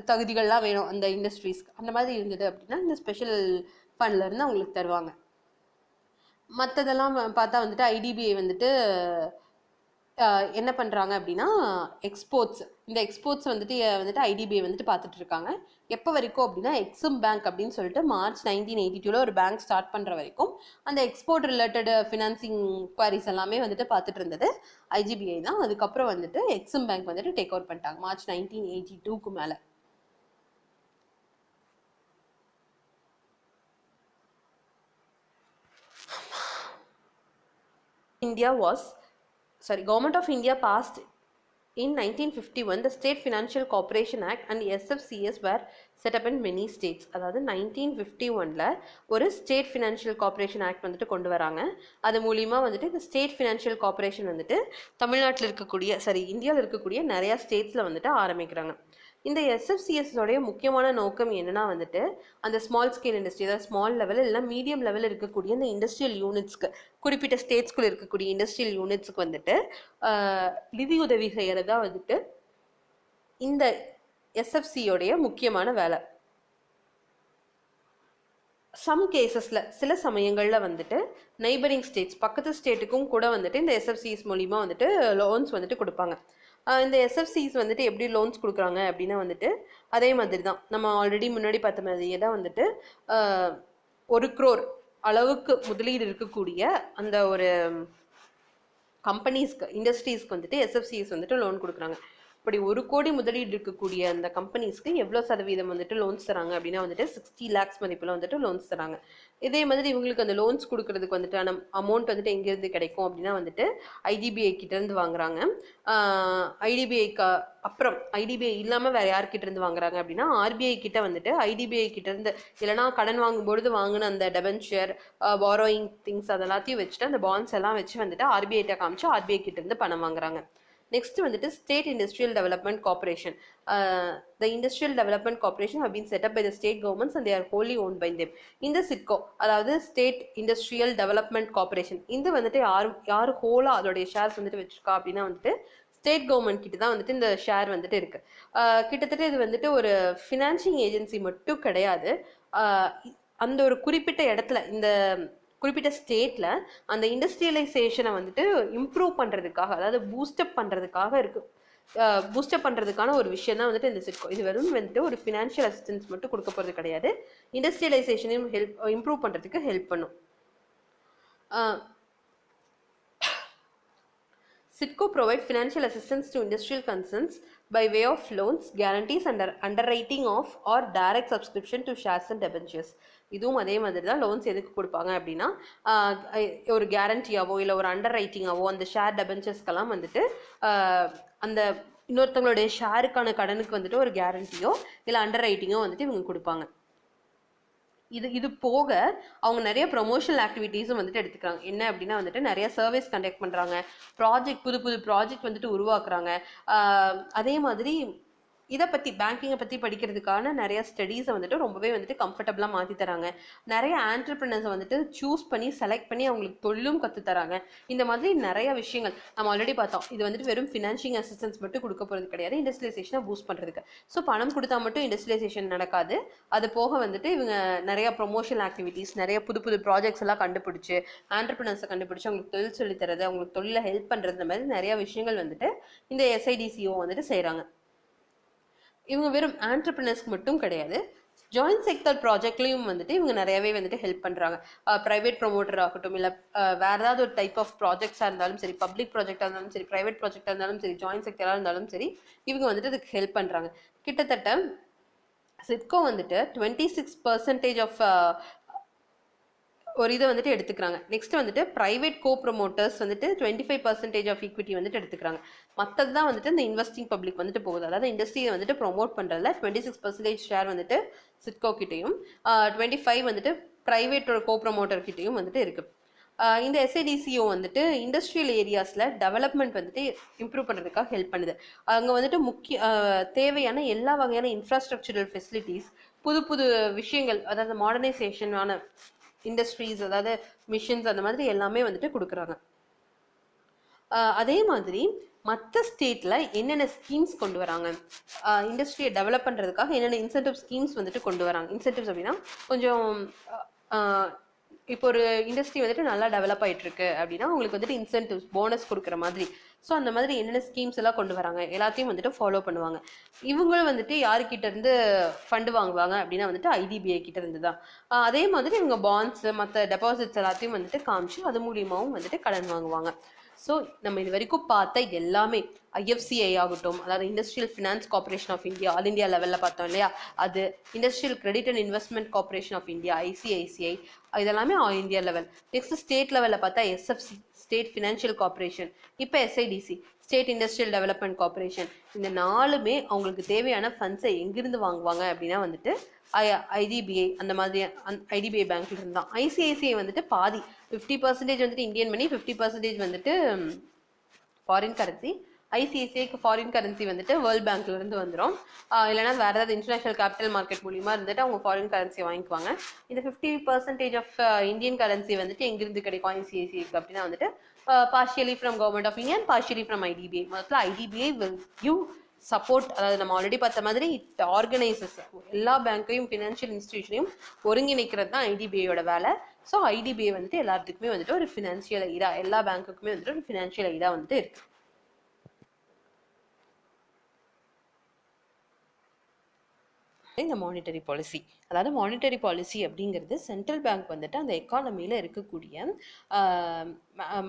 Speaker 1: தகுதிகள்லாம் வேணும் அந்த இண்டஸ்ட்ரீஸ்க்கு. அந்த மாதிரி இருந்தது அப்படின்னா இந்த ஸ்பெஷல் ஃபண்ட்லேருந்து அவங்களுக்கு தருவாங்க. மற்றதெல்லாம் பார்த்தா வந்துட்டு ஐடிபிஐ வந்துட்டு என்ன பண்ணுறாங்க அப்படின்னா எக்ஸ்போர்ட்ஸ். இந்த எக்ஸ்போர்ட்ஸ் வந்துட்டு ஐடிபிஐ வந்துட்டு பார்த்துட்டு இருக்காங்க. எப்போ வரைக்கும் அப்படின்னா எக்ஸிம் பேங்க் அப்படின்னு சொல்லிட்டு March 1982 ஒரு பேங்க் ஸ்டார்ட் பண்ணுற வரைக்கும் அந்த எக்ஸ்போர்ட் ரிலேட்டட் ஃபினான்சிங் குவாரிஸ் எல்லாமே வந்துட்டு பார்த்துட்டு இருந்தது ஐடிபிஐ தான். அதுக்கப்புறம் வந்துட்டு எக்ஸிம் பேங்க் வந்துட்டு டேக் ஓவர் பண்ணிட்டாங்க March 1982க்கு மேலே. Government of India passed in 1951 the State Financial Corporation Act and SFCS were set up in many states. அதாவது 1951ல ஒரு ஸ்டேட் ஃபினான்ஷியல் கார்பரேஷன் ஆக்ட் வந்துட்டு கொண்டு வராங்க. அது மூலிமா வந்துட்டு இந்த ஸ்டேட் ஃபினான்ஷியல் கார்பரேஷன் வந்துட்டு தமிழ்நாட்டில் இருக்கக்கூடிய இந்தியாவில் இருக்கக்கூடிய நிறையா ஸ்டேட்ஸில் வந்துட்டு ஆரம்பிக்கிறாங்க. இந்த எஸ்எஃப்சிஎஸோடைய முக்கியமான நோக்கம் என்னன்னா வந்துட்டு அந்த ஸ்மால் ஸ்கேல் இண்டஸ்ட்ரி, அதாவது ஸ்மால் லெவல் இல்லை மீடியம் லெவலில் இருக்கக்கூடிய இந்த இண்டஸ்ட்ரியல் யூனிட்ஸ்க்கு, குறிப்பிட்ட ஸ்டேட்ஸ்குள்ள இருக்கக்கூடிய இண்டஸ்ட்ரியல் யூனிட்ஸ்க்கு வந்துட்டு நிதி உதவி செய்யறதா வந்துட்டு இந்த எஸ்எஃப்சியோடைய முக்கியமான வேலை. சம் கேசஸில் சில சமயங்களில் வந்துட்டு நெய்பரிங் ஸ்டேட்ஸ், பக்கத்து ஸ்டேட்டுக்கும் கூட வந்துட்டு இந்த எஸ்எஃப்சிஎஸ் மூலிமா வந்துட்டு லோன்ஸ் வந்துட்டு கொடுப்பாங்க. இந்த எஸ்எஃப்சிஸ் வந்துட்டு எப்படி லோன்ஸ் கொடுக்குறாங்க அப்படின்னா வந்துட்டு அதே மாதிரி தான் நம்ம ஆல்ரெடி முன்னாடி பார்த்த மாதிரியே தான் வந்துட்டு 1 crore அளவுக்கு முதலீடு இருக்கக்கூடிய அந்த ஒரு கம்பெனிஸ்க்கு, இண்டஸ்ட்ரீஸ்க்கு வந்துட்டு எஸ்எஃப்சிஸ் வந்துட்டு லோன் கொடுக்குறாங்க. இப்படி 1 கோடி முதலீடு இருக்கக்கூடிய அந்த கம்பெனிஸ்க்கு எவ்வளோ சதவீதம் வந்துட்டு லோன்ஸ் தராங்க அப்படின்னா வந்துட்டு 60 lakhs மதிப்பில் வந்துட்டு லோன்ஸ் தராங்க. இதே மாதிரி இவங்களுக்கு அந்த லோன்ஸ் கொடுக்கறதுக்கு வந்துட்டு அமௌண்ட் வந்துட்டு எங்கேருந்து கிடைக்கும் அப்படின்னா வந்துட்டு ஐடிபிஐ கிட்டேருந்து வாங்குறாங்க. ஐடிபிஐக்கு அப்புறம் ஐடிபிஐ இல்லாமல் வேறு யார்கிட்டேருந்து வாங்குறாங்க அப்படின்னா ஆர்பிஐ கிட்ட வந்துட்டு ஐடிபிஐ கிட்டேருந்து, இல்லைனா கடன் வாங்கும்பொழுது வாங்கின அந்த டெபென்ச்சர், பாரோயிங் திங்ஸ் அதெல்லாத்தையும் வச்சுட்டு அந்த பாண்ட்ஸ் எல்லாம் வச்சு வந்துட்டு ஆர்பிஐட்ட காமிச்சு ஆர்பிஐ கிட்டேருந்து பணம் வாங்குறாங்க. நெக்ஸ்ட் வந்துட்டு state industrial development corporation. The Industrial Development Corporation have been set up by the state governments and they are wholly owned by them. இந்த சிட்கோ, அதாவது ஸ்டேட் இண்டஸ்ட்ரியல் டெவலப்மெண்ட் கார்பரேஷன், இந்த வந்துட்டு யார் ஹோலாக அதோடைய ஷேர்ஸ் வந்துட்டு வச்சிருக்கா அப்படின்னா வந்துட்டு ஸ்டேட் கவர்மெண்ட் கிட்ட தான் வந்துட்டு இந்த ஷேர் வந்துட்டு இருக்கு. கிட்டத்தட்ட இது வந்துட்டு ஒரு ஃபினான்சிங் ஏஜென்சி மட்டும் கிடையாது. அந்த ஒரு குறிப்பிட்ட இடத்துல, இந்த குறிப்பிட்ட ஸ்டேட்டில் அந்த இண்டஸ்ட்ரியலைசேஷனை வந்துட்டு இம்ப்ரூவ் பண்ணுறதுக்காக, அதாவது பூஸ்டப் பண்ணுறதுக்கான ஒரு விஷயம் தான் வந்துட்டு இந்த சிட்கோ. இது வெறும் வந்துட்டு ஒரு ஃபினான்ஷியல் அசிஸ்டன்ஸ் மட்டும் கொடுக்க போகிறது கிடையாது, இண்டஸ்ட்ரியலைசேஷனையும் இம்ப்ரூவ் பண்ணுறதுக்கு ஹெல்ப் பண்ணும். SIDCO provide financial assistance to industrial concerns by way of loans, guarantees, underwriting of or direct subscription to shares and debentures. இதுவும் அதே மாதிரி தான். லோன்ஸ் எதுக்கு கொடுப்பாங்க அப்படின்னா ஒரு கேரண்டியாவோ இல்லை ஒரு அண்டர் ரைட்டிங்காவோ அந்த ஷேர் டெபென்ச்சர்ஸ்க்கெல்லாம் வந்துட்டு அந்த இன்னொருத்தவங்களுடைய ஷேருக்கான கடனுக்கு வந்துட்டு ஒரு கேரண்டியோ இல்லை அண்டர் ரைட்டிங்கோ வந்துட்டு இவங்க கொடுப்பாங்க. இது போக அவங்க நிறைய ப்ரொமோஷனல் ஆக்டிவிட்டீஸும் வந்துட்டு எடுத்துக்கிறாங்க. என்ன அப்படின்னா வந்துட்டு நிறைய சர்வீஸ் கண்டக்ட் பண்ணுறாங்க, புது ப்ராஜெக்ட் வந்துட்டு உருவாக்குறாங்க. அதே மாதிரி இதை பற்றி பேங்கிங்கை பற்றி படிக்கிறதுக்கான நிறைய ஸ்டடீஸை வந்துட்டு ரொம்பவே வந்துட்டு கம்ஃபர்டபுளாக மாற்றி தராங்க. நிறைய ஆண்டர்பிரினர்ஸை வந்துட்டு சூஸ் பண்ணி செலக்ட் பண்ணி அவங்களுக்கு தொழிலும் கற்றுத்தராங்க. இந்த மாதிரி நிறைய விஷயங்கள் நம்ம ஆல்ரெடி பார்த்தோம். இது வந்துட்டு வெறும் ஃபினான்ஷியல் அசிஸ்டன்ஸ் மட்டும் கொடுக்க போகிறது கிடையாது, இண்டஸ்ட்ரியலைசேஷனை பூஸ்ட் பண்ணுறதுக்கு. ஸோ பணம் கொடுத்தா மட்டும் இண்டஸ்ட்ரியலைசேஷன் நடக்காது. அது போக வந்துட்டு இவங்க நிறைய ப்ரொமோஷனல் ஆக்டிவிட்டீஸ், நிறைய புது புது ப்ராஜெக்ட்ஸ் எல்லாம் கண்டுபிடிச்சி ஆண்டர்பிரினர்ஸை கண்டுபிடிச்சி அவங்களுக்கு தொழில் சொல்லித்தரது, அவங்களுக்கு தொழிலை ஹெல்ப் பண்ணுறது, இந்த மாதிரி நிறைய விஷயங்கள் வந்துட்டு இந்த SIDCO வந்துட்டு செய்கிறாங்க. இவங்க வெறும் ஆண்டர்பிரினர்ஸ்க்கு மட்டும் கிடையாது, ஜாயின்ட் செக்டர் ப்ராஜெக்ட்லையும் வந்துட்டு இவங்க நிறையவே வந்துட்டு ஹெல்ப் பண்ணுறாங்க. ப்ரைவேட் ப்ரொமோட்டர் ஆகட்டும், இல்லை வேறு ஏதாவது ஒரு டைப் ஆஃப் ப்ராஜெக்ட்ஸாக இருந்தாலும் சரி, பப்ளிக் ப்ராஜெக்டாக இருந்தாலும் சரி, ப்ரைவேட் ப்ராஜெக்டாக இருந்தாலும் சரி, ஜாயின்ட் செக்டராக இருந்தாலும் சரி, இவங்க வந்துட்டு அதுக்கு ஹெல்ப் பண்ணுறாங்க. கிட்டத்தட்ட சிட்கோ வந்துட்டு 26% ஆஃப் ஒரு இதை வந்துட்டு எடுத்துக்கிறாங்க. நெக்ஸ்ட் வந்துட்டு ப்ரைவேட் கோ ப்ரொமோட்டர்ஸ் வந்துட்டு 25% ஆஃப் ஈக்விட்டி வந்துட்டு எடுத்துக்கிறாங்க. மற்றது தான் வந்துட்டு இந்த இன்வெஸ்டிங் பப்ளிக் வந்துட்டு போகுது. அதாவது இண்டஸ்ட்ரியை வந்துட்டு ப்ரொமோட் பண்ணுறதுல 26% ஷேர் வந்துட்டு சிட்கோ கிட்டையும் 25 வந்துட்டு ப்ரைவேட் கோ ப்ரொமோட்டர் கிட்டையும் வந்துட்டு இருக்குது. இந்த SIDCO வந்துட்டு இண்டஸ்ட்ரியல் ஏரியாஸில் டெவலப்மெண்ட் வந்துட்டு இம்ப்ரூவ் பண்ணுறதுக்காக ஹெல்ப் பண்ணுது. அங்கே வந்துட்டு தேவையான எல்லா வகையான இன்ஃப்ராஸ்ட்ரக்சரல் ஃபெசிலிட்டிஸ், புது புது விஷயங்கள், அதாவது மாடர்னைசேஷனான இண்டஸ்ட்ரீஸ், அதாவது மிஷின்ஸ், அந்த மாதிரி எல்லாமே வந்துட்டு கொடுக்குறாங்க. அதே மாதிரி மற்ற ஸ்டேட்டில் என்னென்ன ஸ்கீம்ஸ் கொண்டு வராங்க, இண்டஸ்ட்ரியை டெவலப் பண்ணுறதுக்காக என்னென்ன இன்சென்டிவ் ஸ்கீம்ஸ் வந்துட்டு கொண்டு வராங்க. இன்சென்டிவ்ஸ் அப்படின்னா கொஞ்சம் இப்போ ஒரு இண்டஸ்ட்ரி வந்துட்டு நல்லா டெவலப் ஆகிட்டு இருக்கு அப்படின்னா உங்களுக்கு வந்துட்டு இன்சென்டிவ்ஸ், போனஸ் கொடுக்குற மாதிரி. ஸோ அந்த மாதிரி என்னென்ன ஸ்கீம்ஸ் எல்லாம் கொண்டு வராங்க எல்லாத்தையும் வந்துட்டு ஃபாலோ பண்ணுவாங்க. இவங்களும் வந்துட்டு யாருக்கிட்ட இருந்து ஃபண்டு வாங்குவாங்க அப்படின்னா வந்துட்டு IDBI கிட்ட இருந்து தான். அதே மாதிரி இவங்க பாண்ட்ஸ், மற்ற டெபாசிட்ஸ் எல்லாத்தையும் வந்துட்டு காமிச்சு அது மூலியமாகவும் வந்துட்டு கடன் வாங்குவாங்க. ஸோ நம்ம இது வரைக்கும் பார்த்த எல்லாமே IFCI ஆகட்டும், அதாவது industrial finance corporation of India, all India லெவலில் பார்த்தோம் இல்லையா, அது industrial credit and investment corporation of India ICICI, இதெல்லாமே all India level. Next state லெவலில் பார்த்தா SFC, ஸ்டேட் ஃபினான்ஷியல் கார்பரேஷன், இப்போ SIDC, state industrial development corporation. இந்த நாலுமே அவங்களுக்கு தேவையான ஃபண்ட்ஸை எங்கிருந்து வாங்குவாங்க அப்படின்னா வந்துட்டு IDBI, அந்த மாதிரி IDBI பேங்க்ல இருந்து தான். ICICI வந்துட்டு பாதி 50% வந்துட்டு இந்தியன் மணி, 50% வந்துட்டு ஃபாரின் கரன்சி. ICICIக்கு ஃபாரின் கரன்சி வந்துட்டு வேர்ல்ட் பேங்க்ல இருந்து வந்துடும். இல்லைனா வேறு ஏதாவது இன்டர்நேஷனல் கேபிட்டல் மார்க்கெட் மூலியமாக இருந்துட்டு அவங்க ஃபாரின் கரன்சி வாங்கிக்குவாங்க. இந்த 50% ஆஃப் இந்தியன் கரன்சி வந்துட்டு எங்கிருந்து கிடைக்கும் ICICIக்கு அப்படின்னா வந்துட்டு partially from government of India and partially from IDBI. முதல்ல IDBI will give சப்போர்ட். அதாவது நம்ம ஆல்ரெடி பார்த்த மாதிரி இட் ஆர்கனைசஸ் எல்லா பேங்க்கையும், ஃபினான்ஷியல் இன்ஸ்டிடியூஷனையும் ஒருங்கிணைக்கிறது தான் IDBIயோட வேலை. ஸோ IDBI வந்துட்டு எல்லாத்துக்குமே வந்துட்டு ஒரு ஃபினான்ஷியல் எய்டாக, எல்லா பேங்க்குக்குமே வந்துட்டு ஒரு ஃபினான்ஷியல் எய்டாக வந்துட்டு இருக்கு. இந்த மானிட்டரி பாலிசி, அதாவது மானிட்டரி பாலிசி அப்படிங்கிறது சென்ட்ரல் பேங்க் வந்துட்டு அந்த எக்கானமியில் இருக்கக்கூடிய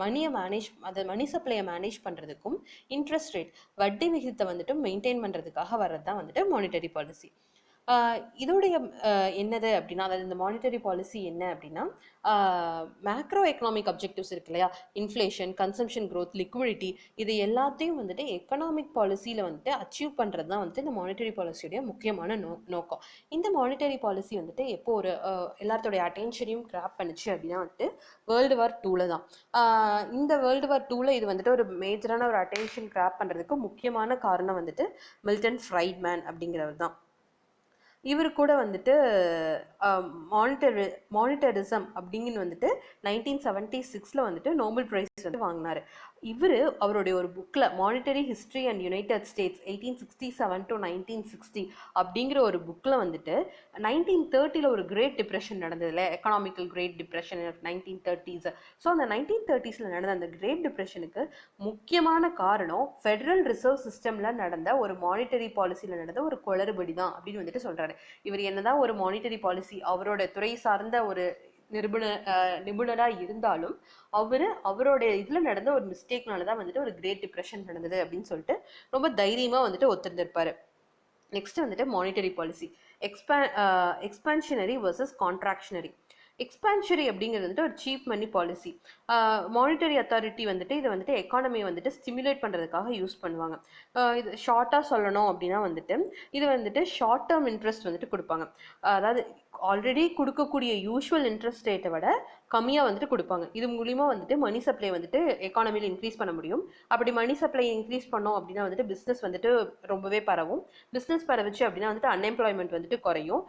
Speaker 1: மணியை மேனேஜ், அதை மணி சப்ளையை மேனேஜ் பண்ணுறதுக்கும் இன்ட்ரெஸ்ட் ரேட், வட்டி விகிதத்தை வந்துட்டு மெயின்டைன் பண்ணுறதுக்காக வர்றது தான் வந்துட்டு மானிட்டரி பாலிசி. இதோடைய என்னது அப்படின்னா, அதாவது இந்த மானிட்டரி பாலிசி என்ன அப்படின்னா, மேக்ரோ எக்கனாமிக் அப்ஜெக்டிவ்ஸ் இருக்கு இல்லையா, இன்ஃப்ளேஷன், கன்சம்ஷன் க்ரோத், லிக்விடிட்டி, இது எல்லாத்தையும் வந்துட்டு எக்கனாமிக் பாலிசியில் வந்துட்டு அச்சீவ் பண்ணுறது தான் வந்துட்டு இந்த மானிட்டரி பாலிசியோடைய முக்கியமான நோக்கம். இந்த மானிட்டரி பாலிசி வந்துட்டு எப்போ ஒரு எல்லாத்தோடைய அட்டென்ஷனையும் கிராப் பண்ணுச்சு அப்படின்னா வந்துட்டு வேர்ல்டு வார் 2ல் தான். இந்த வேர்ல்டு வார் 2ல் இது வந்துட்டு ஒரு மேஜரான ஒரு அட்டென்ஷன் கிராப் பண்ணுறதுக்கு முக்கியமான காரணம் வந்துட்டு மில்டன் ஃப்ரைட்மேன் அப்படிங்கிறவர் தான். இவர் கூட வந்துட்டு மானிட்டரிசம் அப்படிங்கின்னு வந்துட்டு 1976 வந்துட்டு நோபல் ப்ரைஸ் வந்து வாங்கினார். அவருடைய ஒரு புக்கில் monetary history and united states 1867 to 1960 அப்படிங்கிற ஒரு புக்கில் வந்துட்டு 1930 ஒரு கிரேட் டிப்ரெஷன் நடந்ததுல, economical great depression 1930s. So அந்த 1930s நடந்த அந்த கிரேட் டிப்ரெஷனுக்கு முக்கியமான காரணம் ஃபெடரல் ரிசர்வ் சிஸ்டமில் நடந்த ஒரு மானிட்டரி பாலிசியில் நடந்த ஒரு குளறுபடி தான் அப்படின்னு வந்துட்டு சொல்கிறாரு. இவர் என்னதான் ஒரு மானிட்டரி பாலிசி அவரோட துறை சார்ந்த ஒரு நிபுணராக இருந்தாலும் அவருடைய இதில் நடந்த ஒரு மிஸ்டேக்னால தான் வந்துட்டு ஒரு கிரேட் டிப்ரெஷன் நடந்தது அப்படின்னு சொல்லிட்டு ரொம்ப தைரியமாக வந்துட்டு ஒத்துருந்துருப்பாரு. நெக்ஸ்ட் வந்துட்டு monetary policy expansionary versus contractionary. Expansionary அப்படிங்கிறது வந்துட்டு ஒரு சீப் மணி பாலிசி. மானிட்டரி அத்தாரிட்டி வந்துட்டு இதை வந்துட்டு எக்கானமியை வந்துட்டு ஸ்டிமுலேட் பண்ணுறதுக்காக யூஸ் பண்ணுவாங்க. இது ஷார்ட்டாக சொல்லணும் அப்படின்னா வந்துட்டு இது வந்துட்டு ஷார்ட் டேர்ம் இன்ட்ரெஸ்ட் வந்துட்டு கொடுப்பாங்க. அதாவது ஆல்ரெடி கொடுக்கக்கூடிய யூஷுவல் இன்ட்ரெஸ்ட் ரேட்டை விட கம்மியாக வந்துட்டு கொடுப்பாங்க. இது மூலிமா வந்துட்டு மணி சப்ளை வந்துட்டு எக்கானமியில் இன்க்ரீஸ் பண்ண முடியும். அப்படி மணி சப்ளை இன்க்ரீஸ் பண்ணோம் அப்படின்னா வந்துட்டு பிஸ்னஸ் வந்துட்டு ரொம்பவே பரவும். பிஸ்னஸ் பரவுச்சு அப்படின்னா வந்துட்டு அன்எம்ப்ளாய்மெண்ட் வந்துட்டு குறையும்.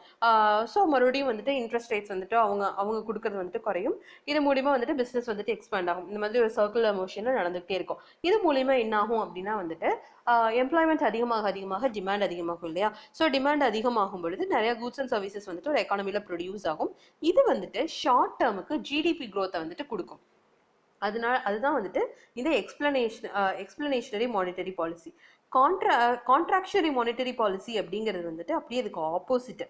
Speaker 1: ஸோ மறுபடியும் வந்துட்டு இன்ட்ரெஸ்ட் ரேட்ஸ் வந்துட்டு அவங்க கொடுக்கறது வந்துட்டு குறையும். இது மூலிமா வந்துட்டு பிஸ்னஸ் வந்துட்டு எக்ஸ்பேண்ட் ஆகும். இந்த மாதிரி ஒரு சர்க்குலர் மோஷனில் நடந்துகிட்டே இருக்கும். இது மூலிமா என்ன ஆகும் அப்படின்னா வந்துட்டு எம்ப்ளாய்மெண்ட் அதிகமாக டிமாண்ட் அதிகமாகும் இல்லையா? ஸோ டிமாண்ட் அதிகமாகும் பொழுது நிறைய கூட்ஸ் அண்ட் சர்வீசஸ் வந்துட்டு ஒரு எக்கானமியில் ப்ரொடியூஸ் ஆகும். இது வந்துட்டு ஷார்ட் டேர்முக்கு ஜிடிபி க்ரோத்தை வந்துட்டு கொடுக்கும். அதுதான் வந்துட்டு இந்த expansionary monetary policy. Contractionary monetary policy அப்படிங்கிறது வந்துட்டு அப்படியே அதுக்கு ஆப்போசிட்.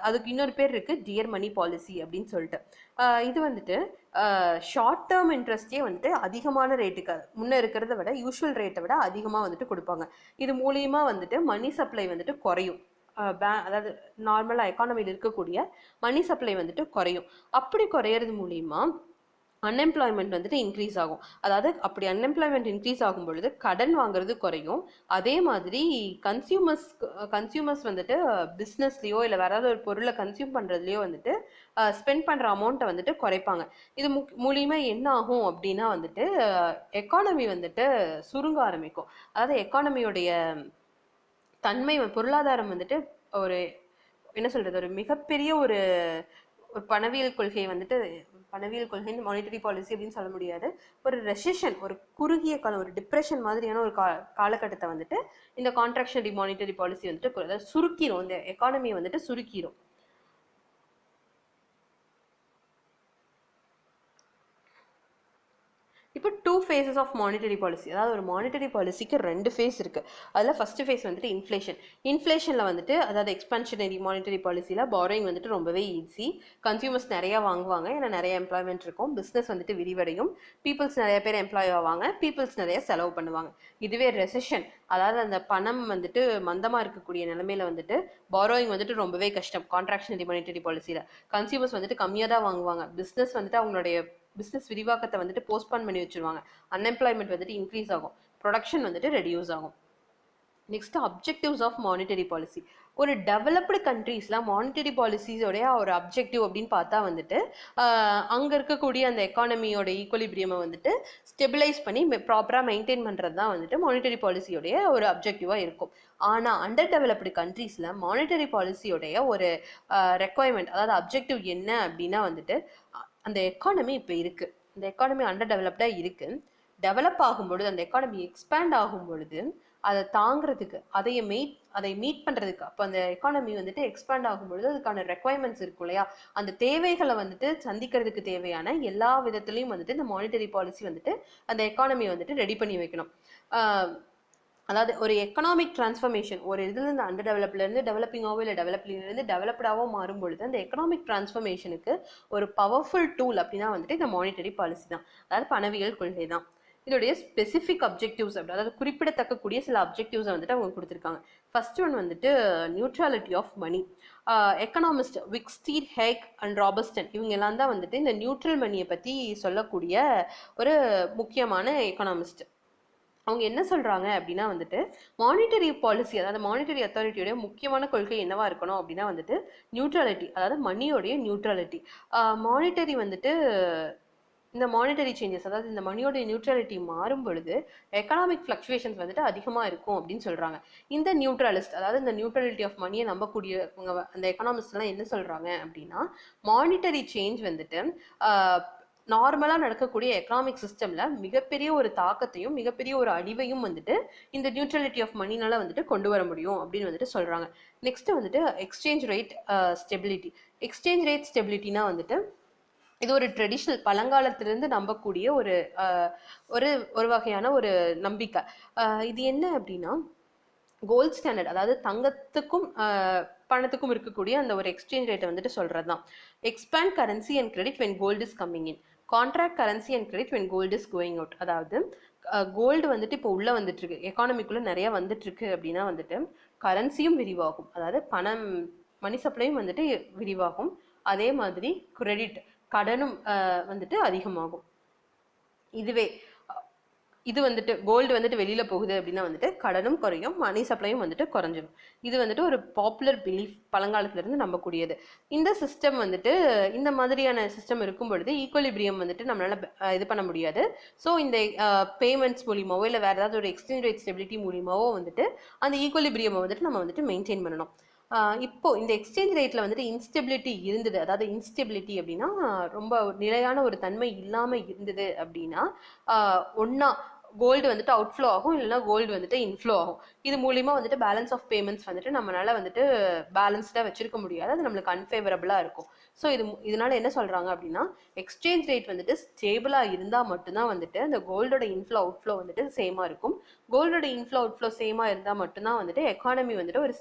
Speaker 1: அதுக்கு இன்னொரு பேர் இருக்கு, டியர் மணி பாலிசி அப்படின்னு சொல்லிட்டு. இது வந்துட்டு ஷார்ட் டேர்ம் இன்ட்ரெஸ்டே வந்துட்டு அதிகமான ரேட்டுக்கு முன்னே இருக்கிறத விட யூஷுவல் ரேட்டை விட அதிகமாக வந்துட்டு கொடுப்பாங்க. இது மூலியமா வந்துட்டு மணி சப்ளை வந்துட்டு குறையும். அதாவது நார்மலாக எக்கானமியில் இருக்கக்கூடிய மணி சப்ளை வந்துட்டு குறையும். அப்படி குறையிறது மூலியமா அன்எம்ப்ளாய்மெண்ட் வந்துட்டு இன்க்ரீஸ் ஆகும். அதாவது அப்படி அன்எம்ப்ளாய்மெண்ட் இன்க்ரீஸ் ஆகும் பொழுது கடன் வாங்குறது குறையும். அதே மாதிரி கன்சியூமர்ஸ் வந்துட்டு பிஸ்னஸ்லையோ இல்லை வேற ஏதாவது ஒரு பொருளை கன்சியூம் பண்ணுறதுலையோ வந்துட்டு ஸ்பெண்ட் பண்ணுற அமௌண்ட்டை வந்துட்டு குறைப்பாங்க. இது மூலியமா என்ன ஆகும் அப்படின்னா வந்துட்டு எக்கானமி வந்துட்டு சுருங்க ஆரம்பிக்கும். அதாவது எக்கானமியோடைய தன்மை பொருளாதாரம் வந்துட்டு ஒரு என்ன சொல்றது, ஒரு மிகப்பெரிய ஒரு பணவியல் கொள்கைன்னு மானிட்டரி பாலிசி அப்படின்னு சொல்ல முடியாது. ஒரு ரெசிஷன், ஒரு குறுகிய காலம், ஒரு டிப்ரெஷன் மாதிரியான ஒரு காலகட்டத்தை வந்துட்டு இந்த கான்ட்ராக்ஷனரி மானிட்டரி பாலிசி வந்துட்டு சுருக்கிரும். இந்த எக்கானமியை வந்துட்டு சுருக்கிரும். இப்போ 2 phases ஆஃப் மானிட்டரி பாலிசி. அதாவது ஒரு மானிட்டரி பாலிசிக்கு 2 ஃபேஸ் இருக்குது. அதில் ஃபஸ்ட்டு ஃபேஸ் வந்துட்டு இன்ஃப்ளேஷனில் வந்துட்டு, அதாவது எக்ஸ்பான்ஷனரி மானிட்டரி பாலிசியில் பாரோயிங் வந்துட்டு ரொம்பவே ஈஸி. கன்சியூமர்ஸ் நிறையா வாங்குவாங்க, ஏன்னா நிறைய எம்ப்ளாய்மெண்ட் இருக்கும். பிஸ்னஸ் வந்துட்டு விரிவடையும். பீப்புள்ஸ் நிறைய பேர் எம்ப்ளாய் ஆவாங்க. பீப்புள்ஸ் நிறைய செலவு பண்ணுவாங்க. இதுவே ரெசிஷன், அதாவது அந்த பணம் வந்துட்டு மந்தமாக இருக்கக்கூடிய நிலைமையில வந்துட்டு பாரோயிங் வந்துட்டு ரொம்பவே கஷ்டம். கான்ட்ராக்ஷனரி மானிட்டரி பாலிசியில் கன்சியூமர்ஸ் வந்துட்டு கம்மியாக தான் வாங்குவாங்க. பிஸ்னஸ் வந்துட்டு அவங்களுடைய பிஸ்னஸ் விரிவாக்கத்தை வந்துட்டு போஸ்ட்பான் பண்ணி வச்சுருவாங்க. அன்எம்ப்ளாய்மெண்ட் வந்துட்டு இன்க்ரீஸ் ஆகும். ப்ரொடக்ஷன் வந்துட்டு ரெடியூஸ் ஆகும். Next objectives of monetary policy. ஒரு டெவலப்டு கண்ட்ரீஸில் மானிட்டரி பாலிசிஸோடைய ஒரு அப்ஜெக்டிவ் அப்படின்னு பார்த்தா வந்துட்டு அங்கே இருக்கக்கூடிய அந்த எக்கானமியோட ஈக்குவலிபிரியமை வந்துட்டு ஸ்டெபிலைஸ் பண்ணி ப்ராப்பராக மெயின்டைன் பண்ணுறது தான் வந்துட்டு மானிட்டரி பாலிசியோடைய ஒரு அப்ஜெக்டிவாக இருக்கும். ஆனால் அண்டர் டெவலப்டு கண்ட்ரீஸில் மானிட்டரி பாலிசியோடைய ஒரு ரெக்குவயர்மெண்ட், அதாவது அப்ஜெக்டிவ் என்ன அப்படின்னா வந்துட்டு அந்த எக்கானமி இப்போ இருக்குது, அந்த எக்கானமி அண்டர் டெவலப்டாக இருக்குது. டெவலப் ஆகும் பொழுது, அந்த எக்கானமி எக்ஸ்பேண்ட் ஆகும் பொழுது அதை தாங்கிறதுக்கு, அதை மீட் பண்ணுறதுக்கு, அப்போ அந்த எக்கானமி வந்துட்டு எக்ஸ்பேண்ட் ஆகும் பொழுது அதுக்கான ரெக்குவயர்மெண்ட்ஸ் இருக்கும் இல்லையா, அந்த தேவைகளை வந்துட்டு சந்திக்கிறதுக்கு தேவையான எல்லா விதத்துலையும் வந்துட்டு இந்த மானிட்டரி பாலிசி வந்துட்டு அந்த எக்கானமியை வந்துட்டு ரெடி பண்ணி வைக்கணும். அதாவது ஒரு எக்கனாமிக் டிரான்ஸ்ஃபர்மேஷன், ஒரு இதுலேருந்து அண்டர் டெவலப்லேருந்து டெவலப்பிங்காவோ இல்லை டெவலப்லேருந்து டெவலப்டாவோ மாறும் பொழுது அந்த எக்கனாமிக் டிரான்ஸ்ஃபர்மேஷனுக்கு ஒரு பவர்ஃபுல் டூல் அப்படின்னா வந்துட்டு இந்த மானிட்டரி பாலிசி தான், அதாவது பணவியல் கொள்கை தான். இதோடைய ஸ்பெசிஃபிக் அப்ஜெக்டிவ்ஸ் அப்படி, அதாவது குறிப்பிடத்தக்கக்கூடிய சில அப்ஜெக்டிவ்ஸை வந்துட்டு அவங்க கொடுத்துருக்காங்க. ஃபர்ஸ்ட் ஒன் வந்துட்டு neutrality of money. Economist Wicksteed, Hayek and Robertson இவங்க எல்லாம் தான் வந்துட்டு இந்த நியூட்ரல் மணியை பற்றி சொல்லக்கூடிய ஒரு முக்கியமான எக்கனாமிஸ்ட். அவங்க என்ன சொல்கிறாங்க அப்படின்னா வந்துட்டு மானிட்டரி பாலிசி, அதாவது மானிட்டரி அத்தாரிட்டியோடைய முக்கியமான கொள்கை என்னவா இருக்கணும் அப்படின்னா வந்துட்டு நியூட்ரலிட்டி, அதாவது மணியோடைய நியூட்ரலிட்டி. மானிட்டரி வந்துட்டு இந்த மானிட்டரி சேஞ்சஸ், அதாவது இந்த மணியோடைய நியூட்ரலிட்டி மாறும் பொழுது எக்கனாமிக் ஃப்ளக்சுவேஷன்ஸ் வந்துட்டு அதிகமாக இருக்கும் அப்படின்னு சொல்கிறாங்க. இந்த நியூட்ரலிஸ்ட், அதாவது இந்த நியூட்ரலிட்டி ஆஃப் மணியை நம்பக்கூடியவங்க அந்த எக்கனாமிஸ்ட்லாம் என்ன சொல்கிறாங்க அப்படின்னா மானிட்டரி சேஞ்ச் வந்துட்டு நார்மலாக நடக்கக்கூடிய எக்கனாமிக் சிஸ்டமில் மிகப்பெரிய ஒரு தாக்கத்தையும் மிகப்பெரிய ஒரு அழிவையும் வந்துட்டு இந்த நியூட்ரலிட்டி ஆஃப் மணினால வந்துட்டு கொண்டு வர முடியும் அப்படின்னு வந்துட்டு சொல்கிறாங்க. நெக்ஸ்ட் வந்துட்டு exchange rate stability. Exchange rate ஸ்டெபிலிட்டினா வந்துட்டு இது ஒரு ட்ரெடிஷ்னல் பழங்காலத்திலிருந்து நம்பக்கூடிய ஒரு வகையான ஒரு நம்பிக்கை. இது என்ன அப்படின்னா கோல்ட் ஸ்டாண்டர்ட், அதாவது தங்கத்துக்கும் பணத்துக்கும் இருக்கக்கூடிய அந்த ஒரு எக்ஸ்சேஞ்ச் ரேட்டை வந்துட்டு சொல்கிறது தான். Expand currency and credit when gold is coming in, contract currency and credit when gold is going out. அதாவது கோல்டு வந்துட்டு இப்போ உள்ளே வந்துட்டுருக்கு, எக்கானமிக்குள்ளே நிறையா வந்துட்டுருக்கு அப்படின்னா வந்துட்டு கரன்சியும் விரிவாகும், அதாவது மணி சப்ளையும் வந்துட்டு விரிவாகும். அதே மாதிரி கிரெடிட் கடனும் வந்துட்டு அதிகமாகும். இது வந்துட்டு கோல்டு வந்துட்டு வெளியில போகுது அப்படின்னா வந்துட்டு கடனும் குறையும், மணி சப்ளையும் வந்துட்டு குறைஞ்சிடும். இது வந்துட்டு ஒரு பாப்புலர் பிலீஃப், பழங்காலத்துல இருந்து நம்பக்கூடியது. இந்த சிஸ்டம் வந்துட்டு இந்த மாதிரியான சிஸ்டம் இருக்கும் பொழுது ஈக்குவலிபிரியம் வந்துட்டு நம்மளால இது பண்ண முடியாது. ஸோ இந்த பேமெண்ட்ஸ் மூலியமாவோ இல்லை வேற ஏதாவது ஒரு எக்ஸ்சேஞ்ச் ரேட் ஸ்டெபிலிட்டி மூலியமாவோ வந்துட்டு அந்த ஈக்குவலிபிரியமை வந்துட்டு நம்ம வந்துட்டு மெயின்டைன் பண்ணணும். இப்போ இந்த எக்ஸ்சேஞ்ச் ரேட்ல வந்துட்டு இன்ஸ்டெபிலிட்டி இருந்தது, அதாவது இன்ஸ்டெபிலிட்டி அப்படின்னா ரொம்ப நிலையான ஒரு தன்மை இல்லாம இருந்தது அப்படின்னா ஒன்னா கோல்டு வந்துட்டு அவுட்ஃப்ளோ ஆகும், இல்லைன்னா கோல்டு வந்துட்டு இன்ஃப்ளோ ஆகும். இது மூலியமா வந்துட்டு பேலன்ஸ் ஆஃப் பேமெண்ட்ஸ் வந்துட்டு நம்மளால வந்துட்டு பேலன்ஸ்டா வச்சிருக்க முடியாது, அது நம்மளுக்கு அன்ஃபேவரபிளா இருக்கும். ஸோ இதனால என்ன சொல்றாங்க அப்படின்னா எக்ஸ்சேஞ்ச் ரேட் வந்துட்டு ஸ்டேபிளா இருந்தா மட்டும்தான் வந்துட்டு அந்த கோல்டோட இன்ஃப்ளோ அவுட்ஃப்ளோ வந்துட்டு சேமா இருக்கும். கோல்டோட இன்ஃப்ளோ அவுட்ஃப்ளோ சேமா இருந்தா மட்டும்தான் வந்துட்டு எக்கானமி வந்துட்டு ஒரு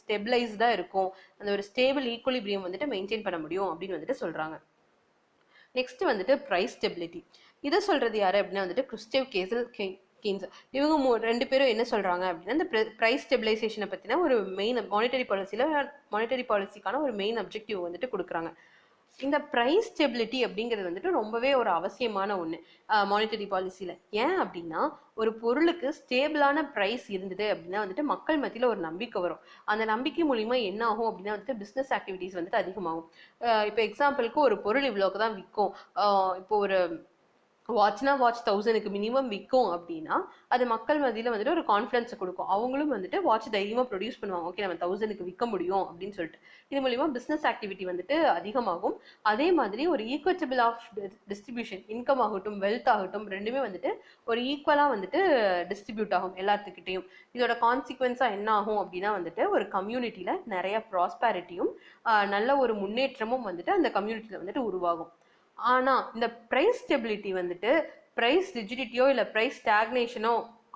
Speaker 1: ஸ்டெபிளைஸ்டா இருக்கும், அந்த ஒரு ஸ்டேபிள் ஈக்குவலிபிரியம் வந்துட்டு மெயின்டைன் பண்ண முடியும் அப்படின்னு வந்துட்டு சொல்றாங்க. நெக்ஸ்ட் வந்துட்டு ப்ரைஸ் ஸ்டெபிலிட்டி. இதை சொல்றது யாரு அப்படின்னா வந்துட்டு கிறிஸ்டேவ் கெய்ன்ஸ். இவங்க ரெண்டு பேரும் என்ன சொல்றாங்க அப்படின்னா இந்த ப்ரைஸ் ஸ்டெபிலைசேஷனை பத்தின ஒரு மெயின் மானிட்டரி பாலிசிக்கான ஒரு மெயின் அப்ஜெக்டிவ் வந்துட்டு கொடுக்குறாங்க. இந்த ப்ரைஸ் ஸ்டெபிலிட்டி அப்படிங்கிறது வந்துட்டு ரொம்பவே ஒரு அவசியமான ஒன்று மானிட்டரி பாலிசியில். ஏன் அப்படின்னா ஒரு பொருளுக்கு ஸ்டேபிளான ப்ரைஸ் இருந்தது அப்படின்னா வந்துட்டு மக்கள் மத்தியில் ஒரு நம்பிக்கை வரும். அந்த நம்பிக்கை மூலிமா என்ன ஆகும் அப்படின்னா வந்துட்டு பிஸ்னஸ் ஆக்டிவிட்டீஸ் வந்துட்டு அதிகமாகும். இப்போ எக்ஸாம்பிளுக்கு ஒரு பொருள் இவ்வளோக்கு தான் விற்கும், இப்போ ஒரு வாட்ச்னா வாட்ச் 1000க்கு மினிமம் விற்கும் அப்படின்னா அது மக்கள் மத்தியில் வந்துட்டு ஒரு கான்ஃபிடன்ஸை கொடுக்கும். அவங்களும் வந்துட்டு வாட்ச் தைரியமாக ப்ரொடியூஸ் பண்ணுவாங்க, ஓகே நம்ம 1000க்கு விற்க முடியும் அப்படின்னு சொல்லிட்டு. இது மூலிமா பிஸ்னஸ் ஆக்டிவிட்டி வந்துட்டு அதிகமாகும். அதே மாதிரி ஒரு ஈக்குவட்டபிள் ஆஃப் டிஸ்ட்ரிபியூஷன், இன்கம் ஆகட்டும் வெல்த் ஆகட்டும் ரெண்டுமே வந்துட்டு ஒரு ஈக்குவலாக வந்துட்டு டிஸ்ட்ரிபியூட் ஆகும் எல்லாத்துக்கிட்டையும். இதோட கான்சிக்வன்ஸாக என்ன ஆகும் அப்படின்னா வந்துட்டு ஒரு கம்யூனிட்டியில் நிறைய ப்ராஸ்பேரிட்டியும் நல்ல ஒரு முன்னேற்றமும் வந்துட்டு அந்த கம்யூனிட்டியில் வந்துட்டு உருவாகும். ஆனால் இந்த ப்ரைஸ் ஸ்டெபிலிட்டி வந்துட்டு ப்ரைஸ் ரிஜிடிட்டியோ இல்லை ப்ரைஸ் ஸ்டாக்னேஷனோ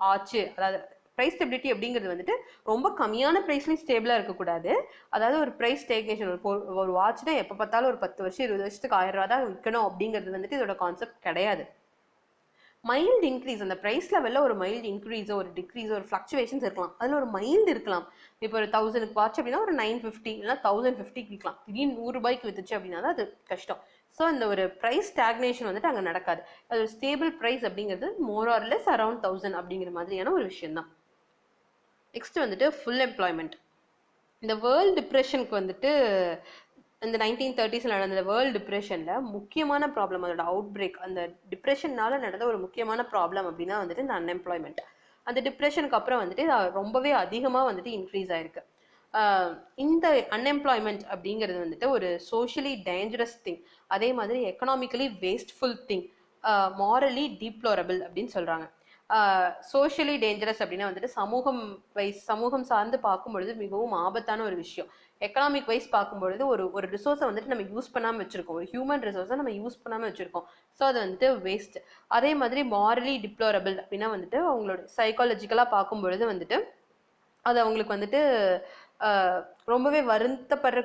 Speaker 1: ஆச்சு, அதாவது ப்ரைஸ் ஸ்டெபிலிட்டி அப்படிங்கிறது வந்துட்டு ரொம்ப கம்மியான ப்ரைஸ்லையும் ஸ்டேபிளாக இருக்கக்கூடாது. அதாவது ஒரு ப்ரைஸ் ஸ்டாக்னேஷன், ஒரு வாட்ச் தான் எப்போ பார்த்தாலும் ஒரு 10 வருஷம் 20 வருஷத்துக்கு 1000 ரூபா தான் விற்கணும் அப்படிங்கிறது வந்துட்டு இதோட கான்செப்ட் கிடையாது. மைல்டு இன்க்ரீஸ், அந்த ப்ரைஸ் லெவலில் ஒரு மைல்டு இன்க்ரீஸோ ஒரு டிக்ரீஸோ ஒரு ஃப்ளக்சுவேஷன்ஸ் இருக்கலாம், அதில் ஒரு மைல்டு இருக்கலாம். இப்போ ஒரு 1000க்கு வாட்ச் அப்படின்னா ஒரு 950 இல்லைனா 1050 விற்கலாம். திடீர்னு 100 ரூபாய்க்கு வித்துச்சு அப்படின்னா தான் அது கஷ்டம். ஸோ இந்த ஒரு ப்ரைஸ் ஸ்டாக்னேஷன் வந்துட்டு அங்கே நடக்காது. அது ஒரு ஸ்டேபிள் ப்ரைஸ் அப்படிங்கிறது மோர் ஆர் லெஸ் அரௌண்ட் 1000 அப்படிங்கிற மாதிரியான ஒரு விஷயம் தான். நெக்ஸ்ட் வந்துட்டு ஃபுல் எம்ப்ளாய்மெண்ட். இந்த வேர்ல்டு டிப்ரெஷனுக்கு வந்துட்டு இந்த 1930s நடந்த வேர்ல்டு டிப்ரெஷனில் முக்கியமான ப்ராப்ளம், அதோட அவுட் பிரேக், அந்த டிப்ரெஷன்னால நடந்த ஒரு முக்கியமான ப்ராப்ளம் அப்படின்னா வந்துட்டு இந்த அன்எம்ப்ளாய்மெண்ட். அந்த டிப்ரெஷனுக்கு அப்புறம் வந்துட்டு ரொம்பவே அதிகமாக வந்துட்டு இன்க்ரீஸ் ஆயிருக்கு. இந்த அன்எம்ப்ளாய்மெண்ட் அப்படிங்கிறது வந்துட்டு ஒரு சோஷியலி டேஞ்சரஸ் திங், அதே மாதிரி economically wasteful thing, morally deplorable அப்படின்னு சொல்கிறாங்க. சோஷியலி டேஞ்சரஸ் அப்படின்னா வந்துட்டு சமூகம் சார்ந்து பார்க்கும்பொழுது மிகவும் ஆபத்தான ஒரு விஷயம். எக்கனாமிக் வைஸ் பார்க்கும்பொழுது ஒரு ரிசோர்ஸை வந்துட்டு நம்ம யூஸ் பண்ணாமல் வச்சுருக்கோம், ஒரு ஹியூமன் ரிசோர்ஸை நம்ம யூஸ் பண்ணாமல் வச்சுருக்கோம். ஸோ அது வந்துட்டு வேஸ்ட். அதே மாதிரி மாரலி டிப்ளோரபிள் அப்படின்னா வந்துட்டு அவங்களோட சைக்காலஜிக்கலாக பார்க்கும்பொழுது வந்துட்டு அது அவங்களுக்கு வந்துட்டு ரொம்பவே வருத்தப்படுற